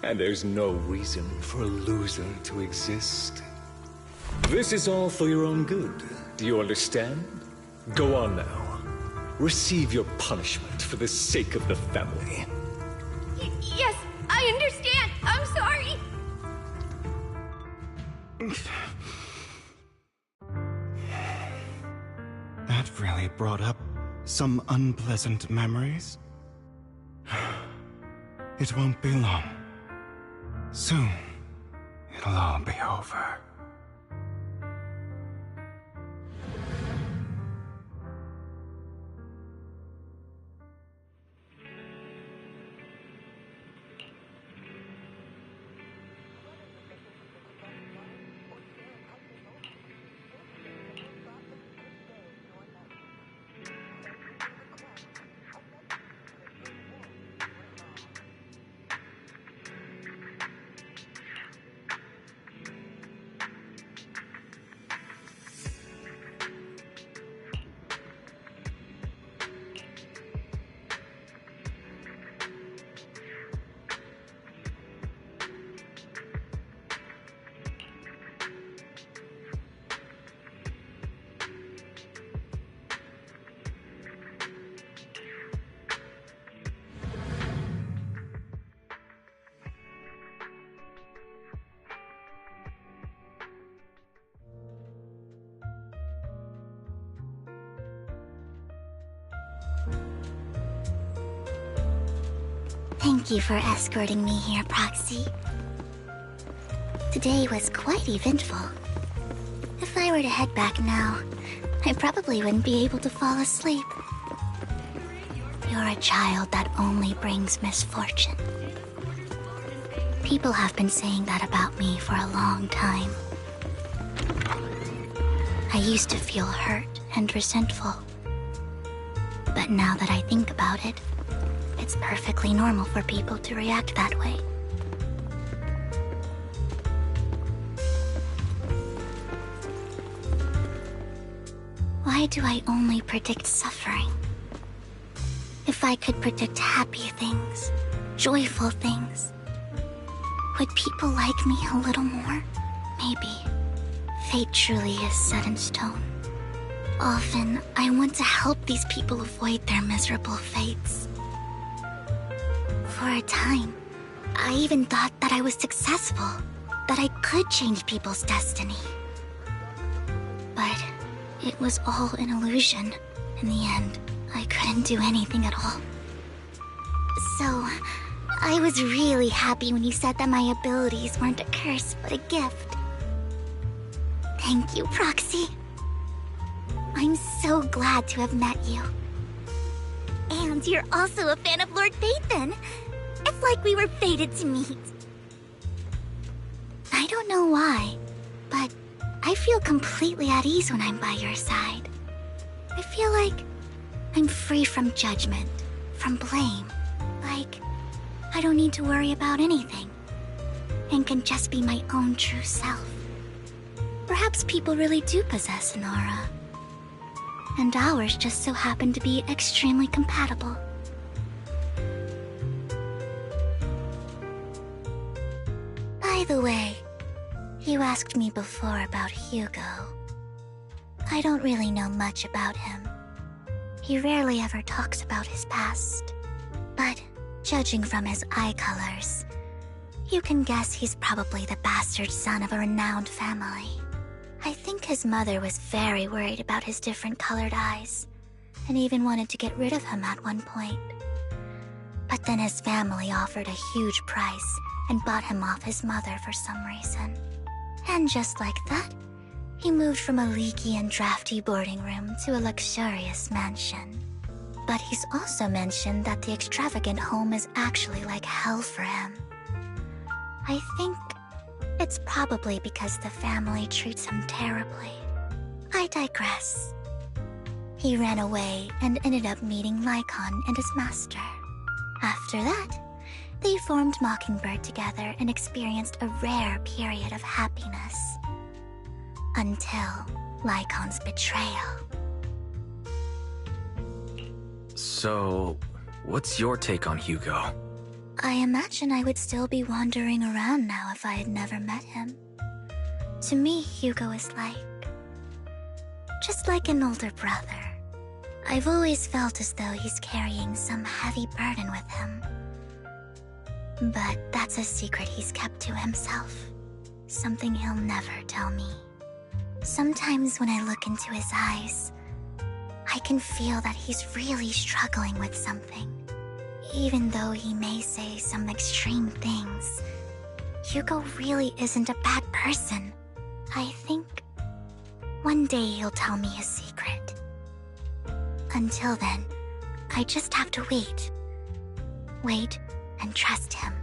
And there's no reason for a loser to exist. This is all for your own good. Do you understand? Go on now. Receive your punishment for the sake of the family. Yes, I understand. I'm sorry. That really brought up some unpleasant memories. It won't be long. Soon, it'll all be over. Thank you for escorting me here, Proxy. Today was quite eventful. If I were to head back now, I probably wouldn't be able to fall asleep. You're a child that only brings misfortune. People have been saying that about me for a long time. I used to feel hurt and resentful. But now that I think about it, it's perfectly normal for people to react that way. Why do I only predict suffering? If I could predict happy things, joyful things, would people like me a little more? Maybe. Fate truly is set in stone. Often, I want to help these people avoid their miserable fates. For a time, I even thought that I was successful, that I could change people's destiny. But it was all an illusion. In the end, I couldn't do anything at all. So, I was really happy when you said that my abilities weren't a curse, but a gift. Thank you, Proxy. I'm so glad to have met you. And you're also a fan of Lord Phaethon. It's like we were fated to meet. I don't know why, but I feel completely at ease when I'm by your side. I feel like I'm free from judgment, from blame. Like, I don't need to worry about anything, and can just be my own true self. Perhaps people really do possess an aura, and ours just so happen to be extremely compatible. By the way, you asked me before about Hugo. I don't really know much about him. He rarely ever talks about his past, but judging from his eye colors, you can guess he's probably the bastard son of a renowned family. I think his mother was very worried about his different colored eyes, and even wanted to get rid of him at one point. But then his family offered a huge price and bought him off his mother for some reason. And just like that, he moved from a leaky and drafty boarding room to a luxurious mansion. But he's also mentioned that the extravagant home is actually like hell for him. I think it's probably because the family treats him terribly. I digress. He ran away and ended up meeting Lycon and his master. After that, they formed Mockingbird together and experienced a rare period of happiness. Until Lycon's betrayal. So, what's your take on Hugo? I imagine I would still be wandering around now if I had never met him. To me, Hugo is just like an older brother. I've always felt as though he's carrying some heavy burden with him. But that's a secret he's kept to himself. Something he'll never tell me. Sometimes when I look into his eyes, I can feel that he's really struggling with something. Even though he may say some extreme things, Hugo really isn't a bad person. I think one day he'll tell me his secret. Until then, I just have to wait. Wait and trust him.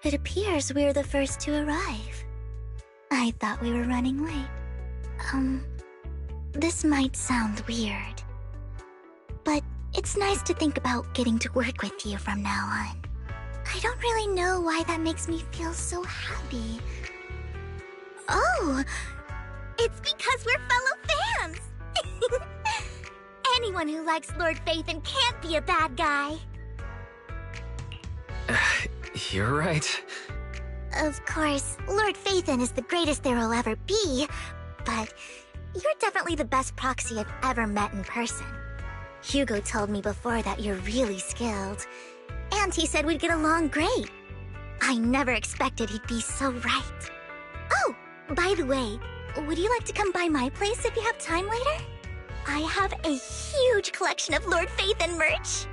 It appears we're the first to arrive. I thought we were running late. This might sound weird, but it's nice to think about getting to work with you from now on. I don't really know why that makes me feel so happy. Oh, it's because we're fellow fans! Anyone who likes Lord Phaethon can't be a bad guy. You're right. Of course, Lord Phaethon is the greatest there will ever be, but you're definitely the best proxy I've ever met in person. Hugo told me before that you're really skilled, and he said we'd get along great. I never expected he'd be so right. Oh, by the way, would you like to come by my place if you have time later? I have a huge collection of Lord Phaethon merch.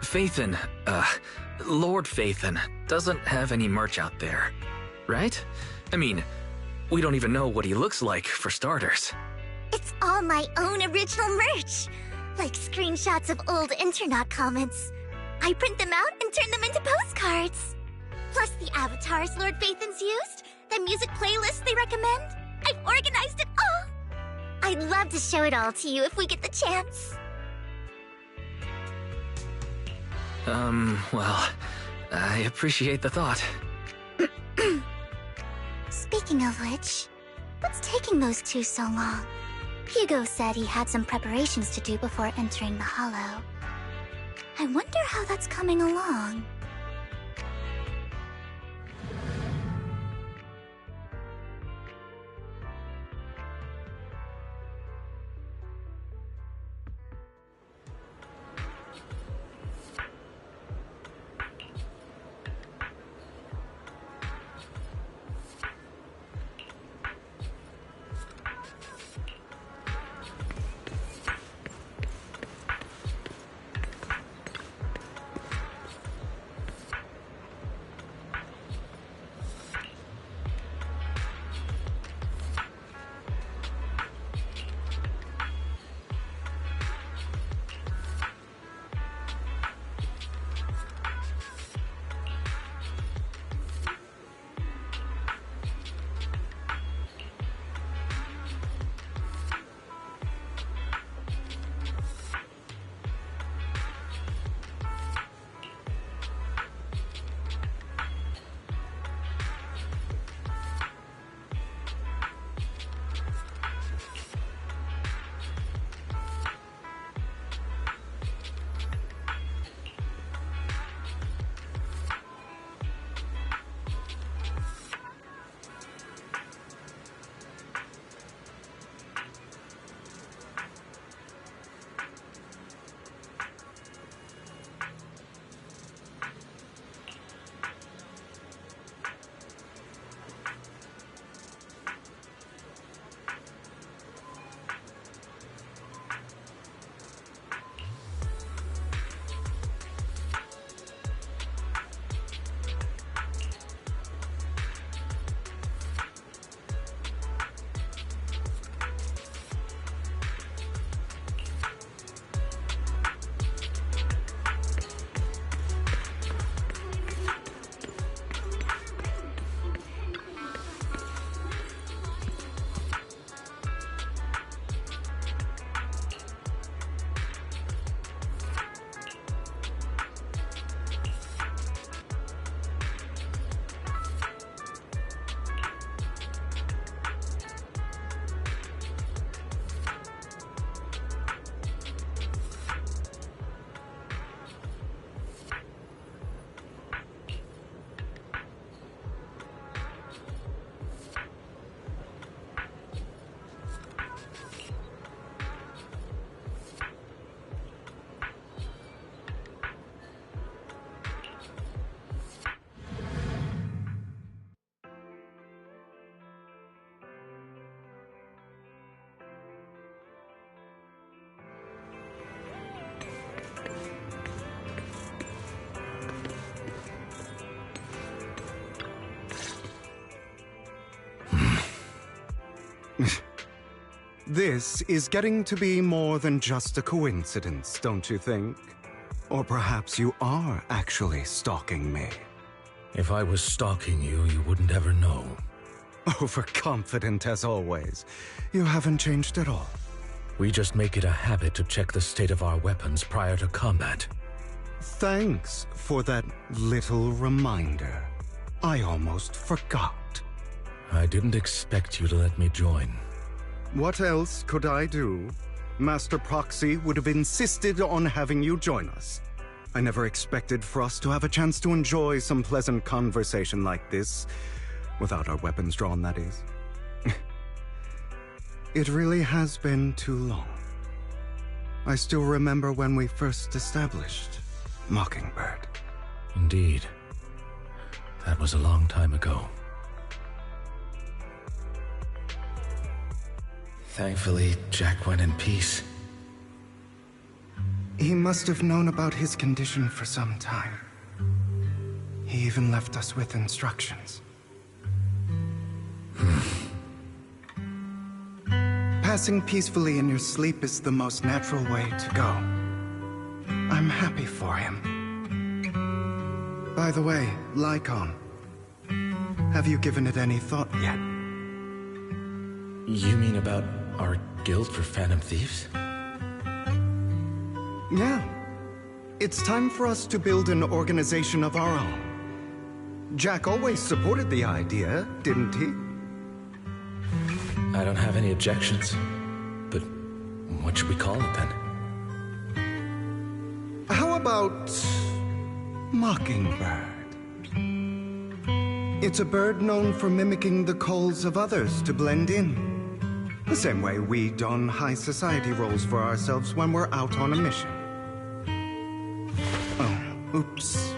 Phaethon, Lord Phaethon doesn't have any merch out there, right? I mean, we don't even know what he looks like, for starters. It's all my own original merch, like screenshots of old Internet comments. I print them out and turn them into postcards. Plus the avatars Lord Phaethon's used, the music playlists they recommend. I've organized it all. I'd love to show it all to you if we get the chance. Well, I appreciate the thought. Speaking of which, what's taking those two so long? Hugo said he had some preparations to do before entering the Hollow. I wonder how that's coming along. This is getting to be more than just a coincidence, don't you think? Or perhaps you are actually stalking me. If I was stalking you, you wouldn't ever know. Overconfident as always. You haven't changed at all. We just make it a habit to check the state of our weapons prior to combat. Thanks for that little reminder. I almost forgot. I didn't expect you to let me join. What else could I do? Master Proxy would have insisted on having you join us. I never expected for us to have a chance to enjoy some pleasant conversation like this. Without our weapons drawn, that is. It really has been too long. I still remember when we first established Mockingbird. Indeed. That was a long time ago. Thankfully, Jack went in peace. He must have known about his condition for some time. He even left us with instructions. Passing peacefully in your sleep is the most natural way to go. I'm happy for him. By the way, Lycon, have you given it any thought yet? You mean about our guild for Phantom Thieves? Yeah. It's time for us to build an organization of our own. Jack always supported the idea, didn't he? I don't have any objections. But what should we call it then? How about Mockingbird? It's a bird known for mimicking the calls of others to blend in. The same way we don high society roles for ourselves when we're out on a mission. Oh, oops.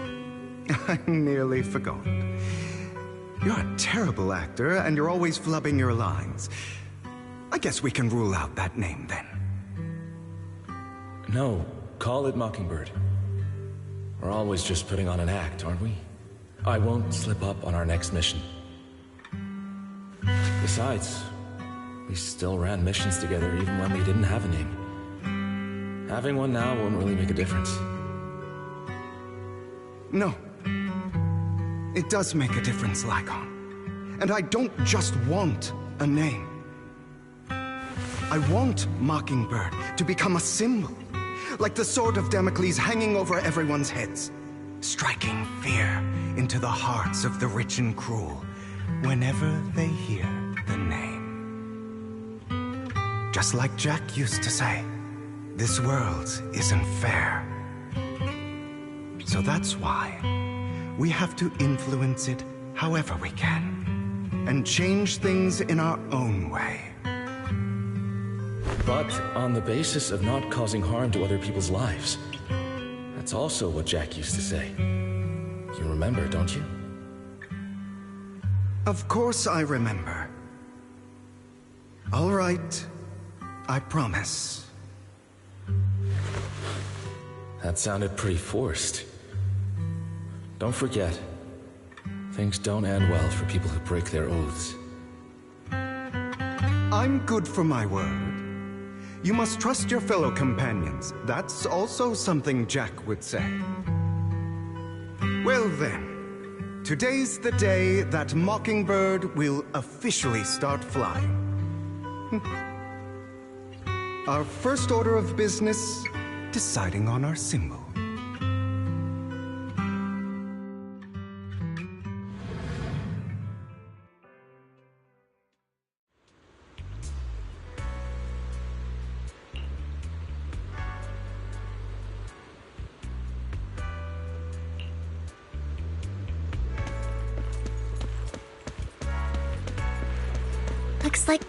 I nearly forgot. You're a terrible actor, and you're always flubbing your lines. I guess we can rule out that name, then. No, call it Mockingbird. We're always just putting on an act, aren't we? I won't slip up on our next mission. Besides, we still ran missions together even when we didn't have a name. Having one now won't really make a difference. No. It does make a difference, Lycon. And I don't just want a name. I want Mockingbird to become a symbol, like the sword of Damocles hanging over everyone's heads, striking fear into the hearts of the rich and cruel whenever they hear the name. Just like Jack used to say, this world isn't fair. So that's why we have to influence it however we can, and change things in our own way. But on the basis of not causing harm to other people's lives. That's also what Jack used to say. You remember, don't you? Of course I remember. All right, I promise. That sounded pretty forced. Don't forget, things don't end well for people who break their oaths. I'm good for my word. You must trust your fellow companions. That's also something Jack would say. Well then, today's the day that Mockingbird will officially start flying. Our first order of business, deciding on our symbol. Looks like...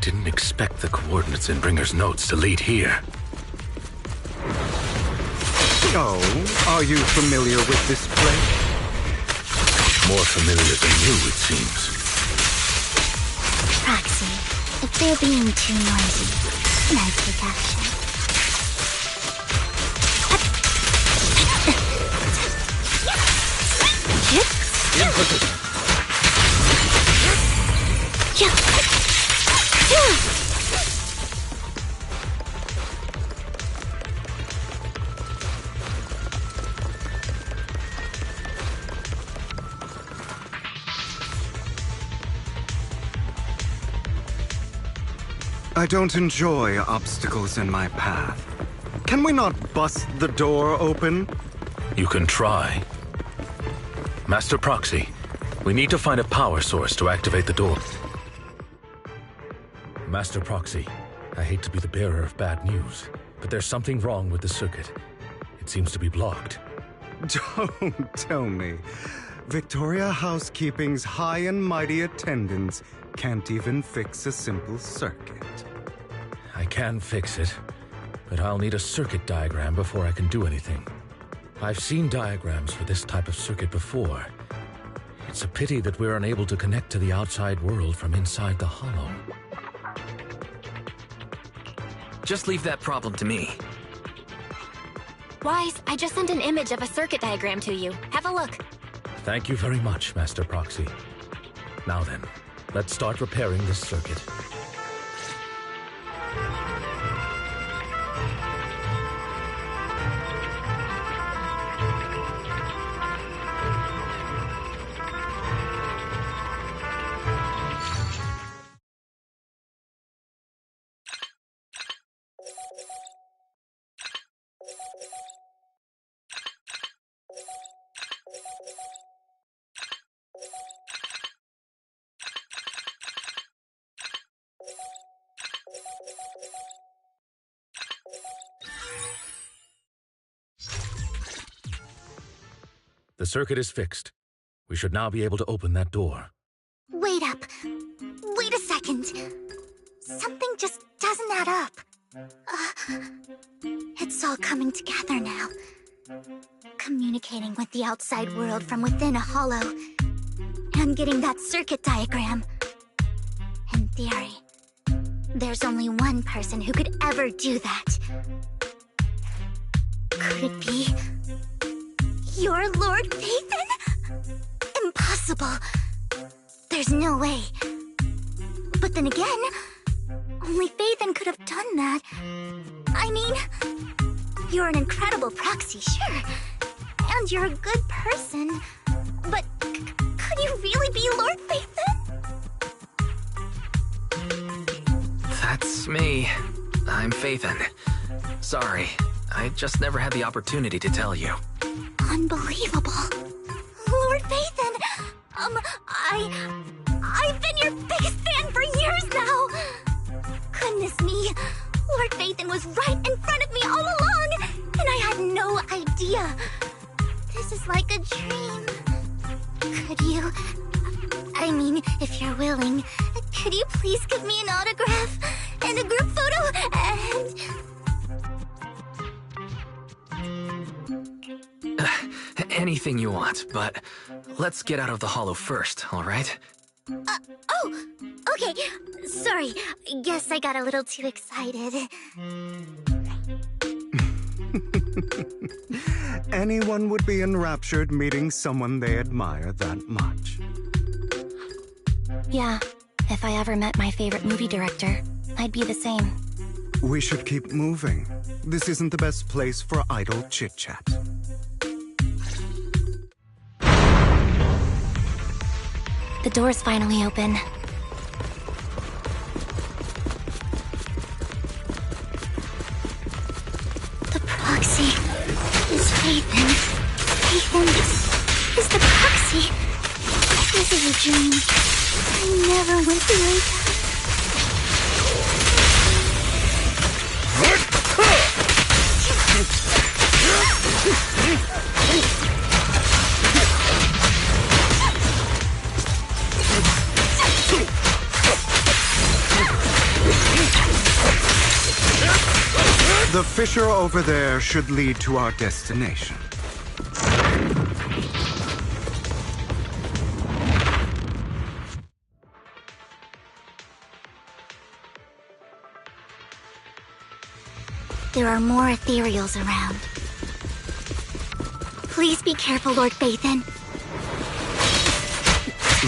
Didn't expect the coordinates in Bringer's notes to lead here. Oh, are you familiar with this place? More familiar than you, it seems. Proxy, if they're being too noisy, can I take action? In position. I don't enjoy obstacles in my path. Can we not bust the door open? You can try. Master Proxy, we need to find a power source to activate the door. Master Proxy, I hate to be the bearer of bad news, but there's something wrong with the circuit. It seems to be blocked. Don't tell me. Victoria Housekeeping's high and mighty attendants can't even fix a simple circuit. I can fix it, but I'll need a circuit diagram before I can do anything. I've seen diagrams for this type of circuit before. It's a pity that we're unable to connect to the outside world from inside the hollow. Just leave that problem to me. Wise, I just sent an image of a circuit diagram to you. Have a look. Thank you very much, Master Proxy. Now then, let's start repairing this circuit. The circuit is fixed. We should now be able to open that door. Wait up. Wait a second. Something just doesn't add up. It's all coming together now. Communicating with the outside world from within a hollow. And getting that circuit diagram. In theory, there's only one person who could ever do that. Could it be... your Lord Phaethon? Impossible. There's no way. But then again, only Phaethon could have done that. I mean, you're an incredible proxy, sure. And you're a good person. But could you really be Lord Phaethon? That's me. I'm Phaethon. Sorry, I just never had the opportunity to tell you. Unbelievable. Lord Phaethon, I've been your biggest fan for years now. Goodness me, Lord Phaethon was right in front of me all along, and I had no idea. This is like a dream. Could you, I mean, if you're willing, could you please give me an autograph and a group photo and... Anything you want, but let's get out of the hollow first, all right? Oh, okay. Sorry, guess I got a little too excited. Anyone would be enraptured meeting someone they admire that much. Yeah, if I ever met my favorite movie director, I'd be the same. We should keep moving. This isn't the best place for idle chit-chat. The door's finally open. The proxy is Phaethon. Phaethon is the proxy. This is a dream. I never went through it. The fissure over there should lead to our destination. There are more ethereals around. Please be careful, Lord Phaethon.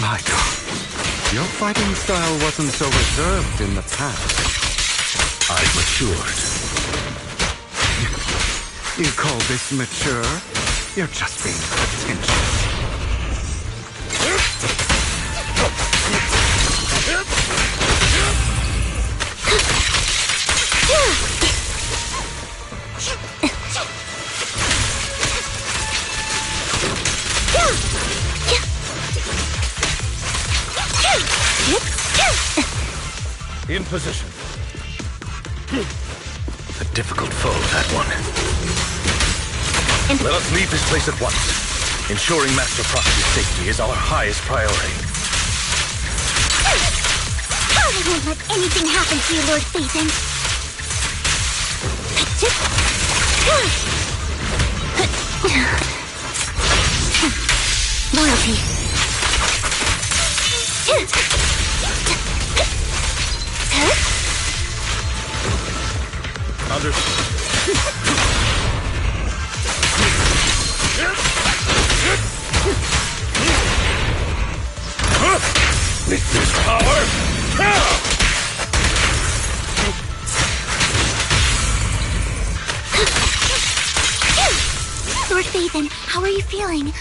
My God. Your fighting style wasn't so reserved in the past. I've matured. You call this mature? You're just being pretentious. In position. A difficult foe, that one. Let us leave this place at once. Ensuring Master Proxy's safety is our highest priority. I won't let anything happen to you, Lord Phaethon. Loyalty. With this power, Lord Phaethon, how are you feeling?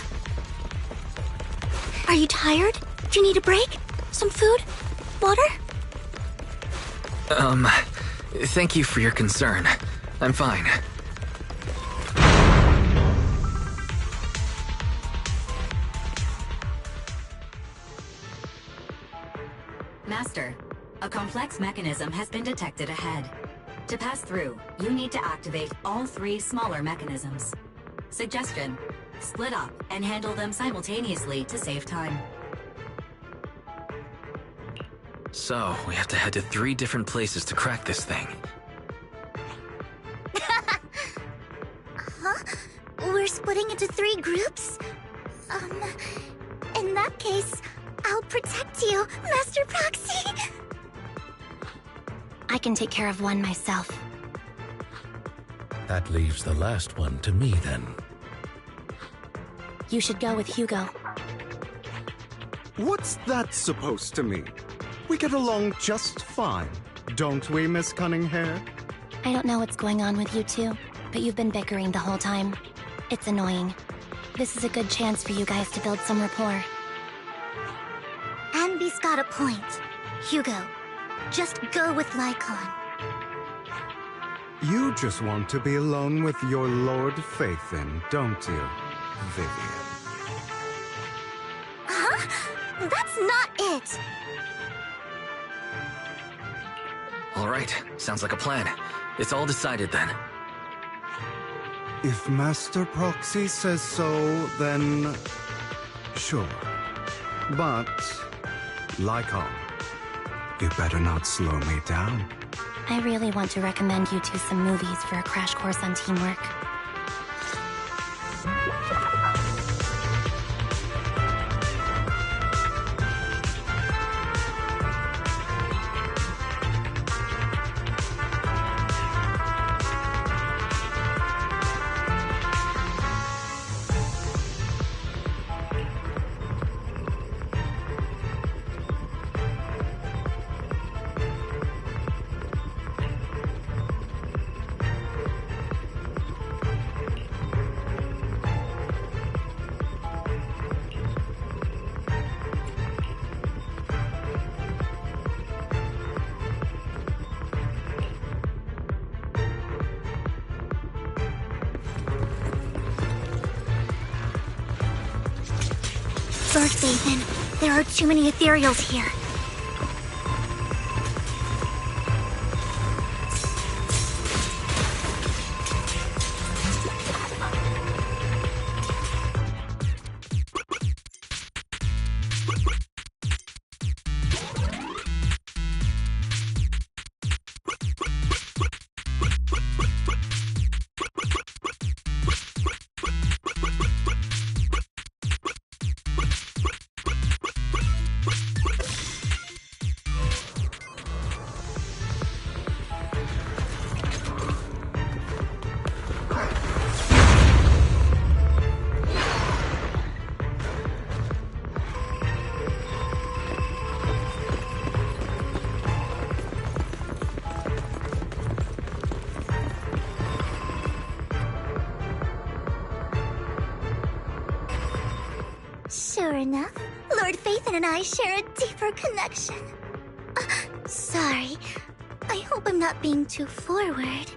Are you tired? Do you need a break? Some food? Water? Thank you for your concern. I'm fine. Master, a complex mechanism has been detected ahead. To pass through, you need to activate all 3 smaller mechanisms. Suggestion: split up and handle them simultaneously to save time. So, we have to head to 3 different places to crack this thing. Huh? We're splitting into 3 groups? In that case, I'll protect you, Master Proxy! I can take care of one myself. that leaves the last one to me, then. You should go with Hugo. What's that supposed to mean? We get along just fine, don't we, Miss Cunninghair? I don't know what's going on with you two, but you've been bickering the whole time. It's annoying. This is a good chance for you guys to build some rapport. Anby's got a point. Hugo, just go with Lycon. You just want to be alone with your Lord Phaethon, don't you, Vivian? Huh? That's not it! All right, sounds like a plan. It's all decided then. If Master Proxy says so, then sure. But, Lycon, you better not slow me down. I really want to recommend you two some movies for a crash course on teamwork. Lord Phaethon, there are too many ethereals here. Sure enough, Lord Phaethon and I share a deeper connection. Sorry. I hope I'm not being too forward.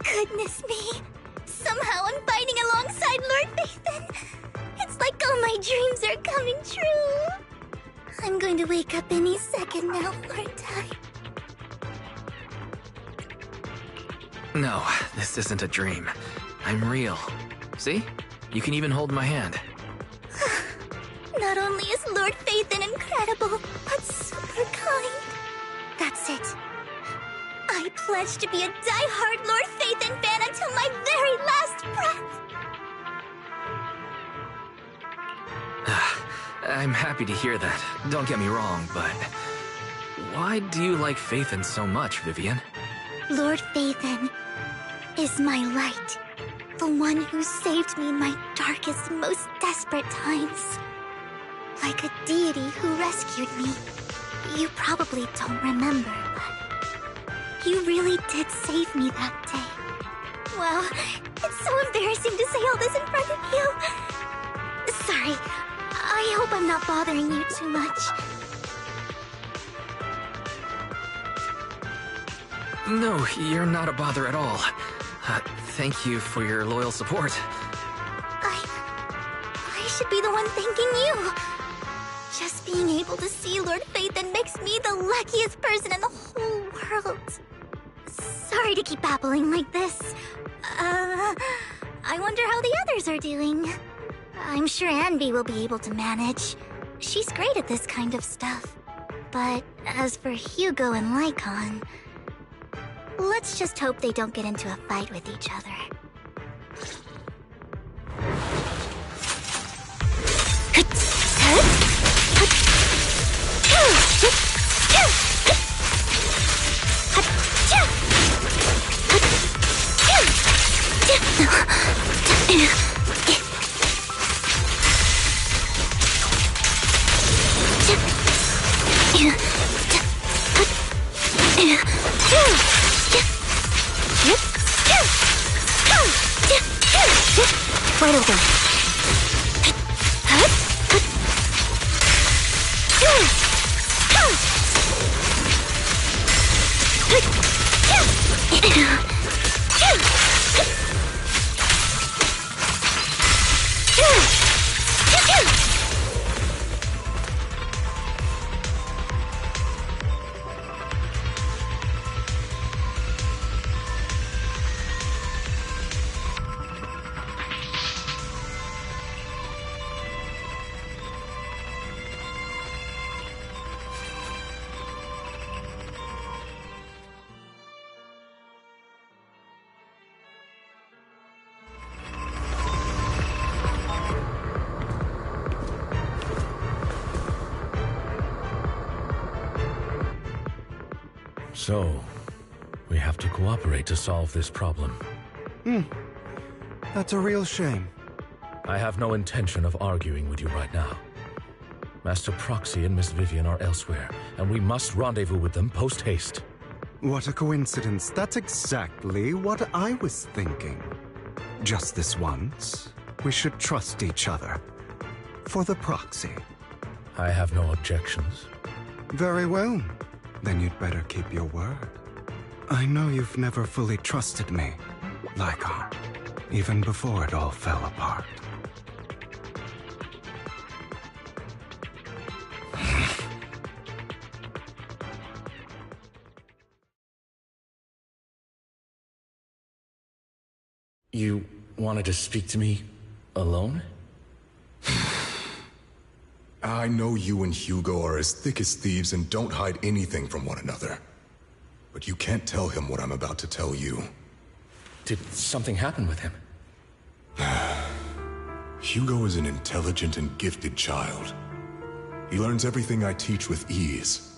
Goodness me. Somehow I'm fighting alongside Lord Phaethon. It's like all my dreams are coming true. I'm going to wake up any second now, aren't I? No, this isn't a dream. I'm real. See? You can even hold my hand. Not only is Lord Phaethon incredible, but super kind. That's it. I pledge to be a die-hard Lord Phaethon fan until my very last breath. I'm happy to hear that. Don't get me wrong, but... why do you like Phaethon so much, Vivian? Lord Phaethon is my light. The one who saved me in my darkest, most desperate times. Like a deity who rescued me. You probably don't remember, but you really did save me that day. Wow, it's so embarrassing to say all this in front of you. Sorry, I hope I'm not bothering you too much. No, you're not a bother at all. Thank you for your loyal support. I should be the one thanking you. Just being able to see Lord Phaethon makes me the luckiest person in the whole world. Sorry to keep babbling like this. I wonder how the others are doing. I'm sure Anby will be able to manage. She's great at this kind of stuff. But as for Hugo and Lycon, let's just hope they don't get into a fight with each other. Wide open. So, we have to cooperate to solve this problem. That's a real shame. I have no intention of arguing with you right now. Master Proxy and Miss Vivian are elsewhere, and we must rendezvous with them post-haste. What a coincidence. That's exactly what I was thinking. Just this once, we should trust each other. For the Proxy. I have no objections. Very well. Then you'd better keep your word. I know you've never fully trusted me, Lycon, even before it all fell apart. You wanted to speak to me alone? I know you and Hugo are as thick as thieves and don't hide anything from one another. But you can't tell him what I'm about to tell you. Did something happen with him? Hugo is an intelligent and gifted child. He learns everything I teach with ease.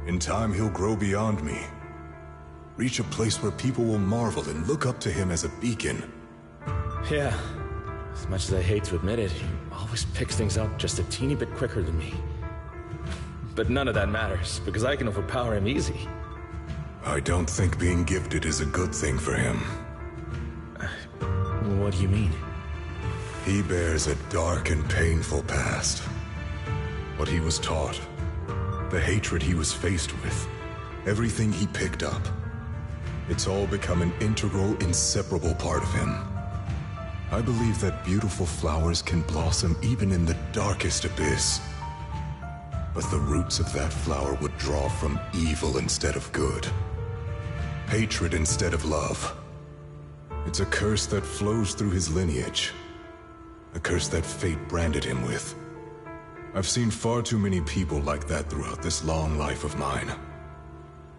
In time, he'll grow beyond me. Reach a place where people will marvel and look up to him as a beacon. Yeah. As much as I hate to admit it, he always picks things up just a teeny bit quicker than me. But none of that matters, because I can overpower him easy. I don't think being gifted is a good thing for him. What do you mean? He bears a dark and painful past. What he was taught, the hatred he was faced with, everything he picked up, it's all become an integral, inseparable part of him. I believe that beautiful flowers can blossom even in the darkest abyss. But the roots of that flower would draw from evil instead of good. Hatred instead of love. It's a curse that flows through his lineage. A curse that fate branded him with. I've seen far too many people like that throughout this long life of mine.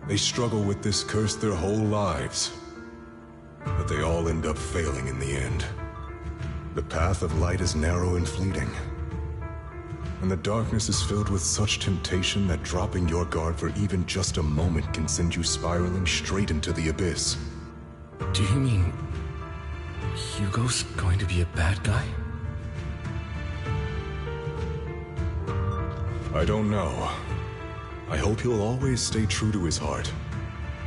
They struggle with this curse their whole lives. But they all end up failing in the end. The path of light is narrow and fleeting. And the darkness is filled with such temptation that dropping your guard for even just a moment can send you spiraling straight into the abyss. Do you mean Hugo's going to be a bad guy? I don't know. I hope he'll always stay true to his heart.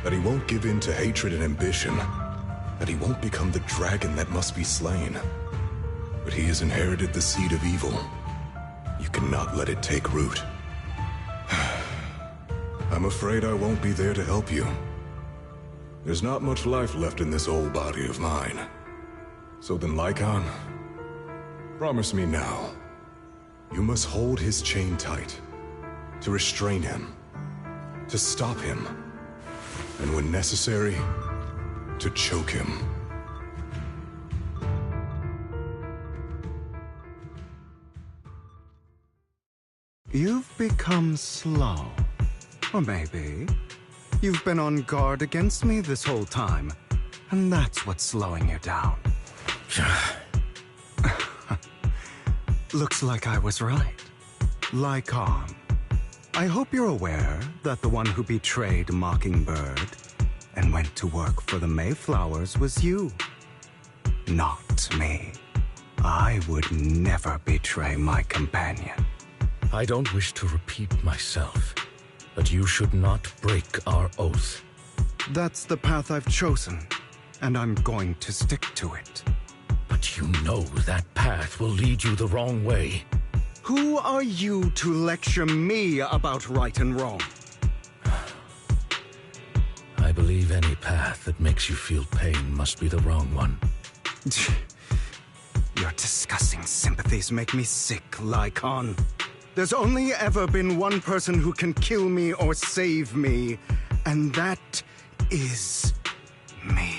That he won't give in to hatred and ambition. That he won't become the dragon that must be slain. But he has inherited the seed of evil. You cannot let it take root. I'm afraid I won't be there to help you. There's not much life left in this old body of mine. So then, Lycon, promise me now. You must hold his chain tight. To restrain him. To stop him. And when necessary, to choke him. You've become slow. Or maybe you've been on guard against me this whole time, and that's what's slowing you down. Looks like I was right. Lycon, I hope you're aware that the one who betrayed Mockingbird and went to work for the Mayflowers was you. Not me. I would never betray my companion. I don't wish to repeat myself, but you should not break our oath. That's the path I've chosen, and I'm going to stick to it. But you know that path will lead you the wrong way. Who are you to lecture me about right and wrong? I believe any path that makes you feel pain must be the wrong one. Your disgusting sympathies make me sick, Lycon. There's only ever been one person who can kill me or save me, and that is me.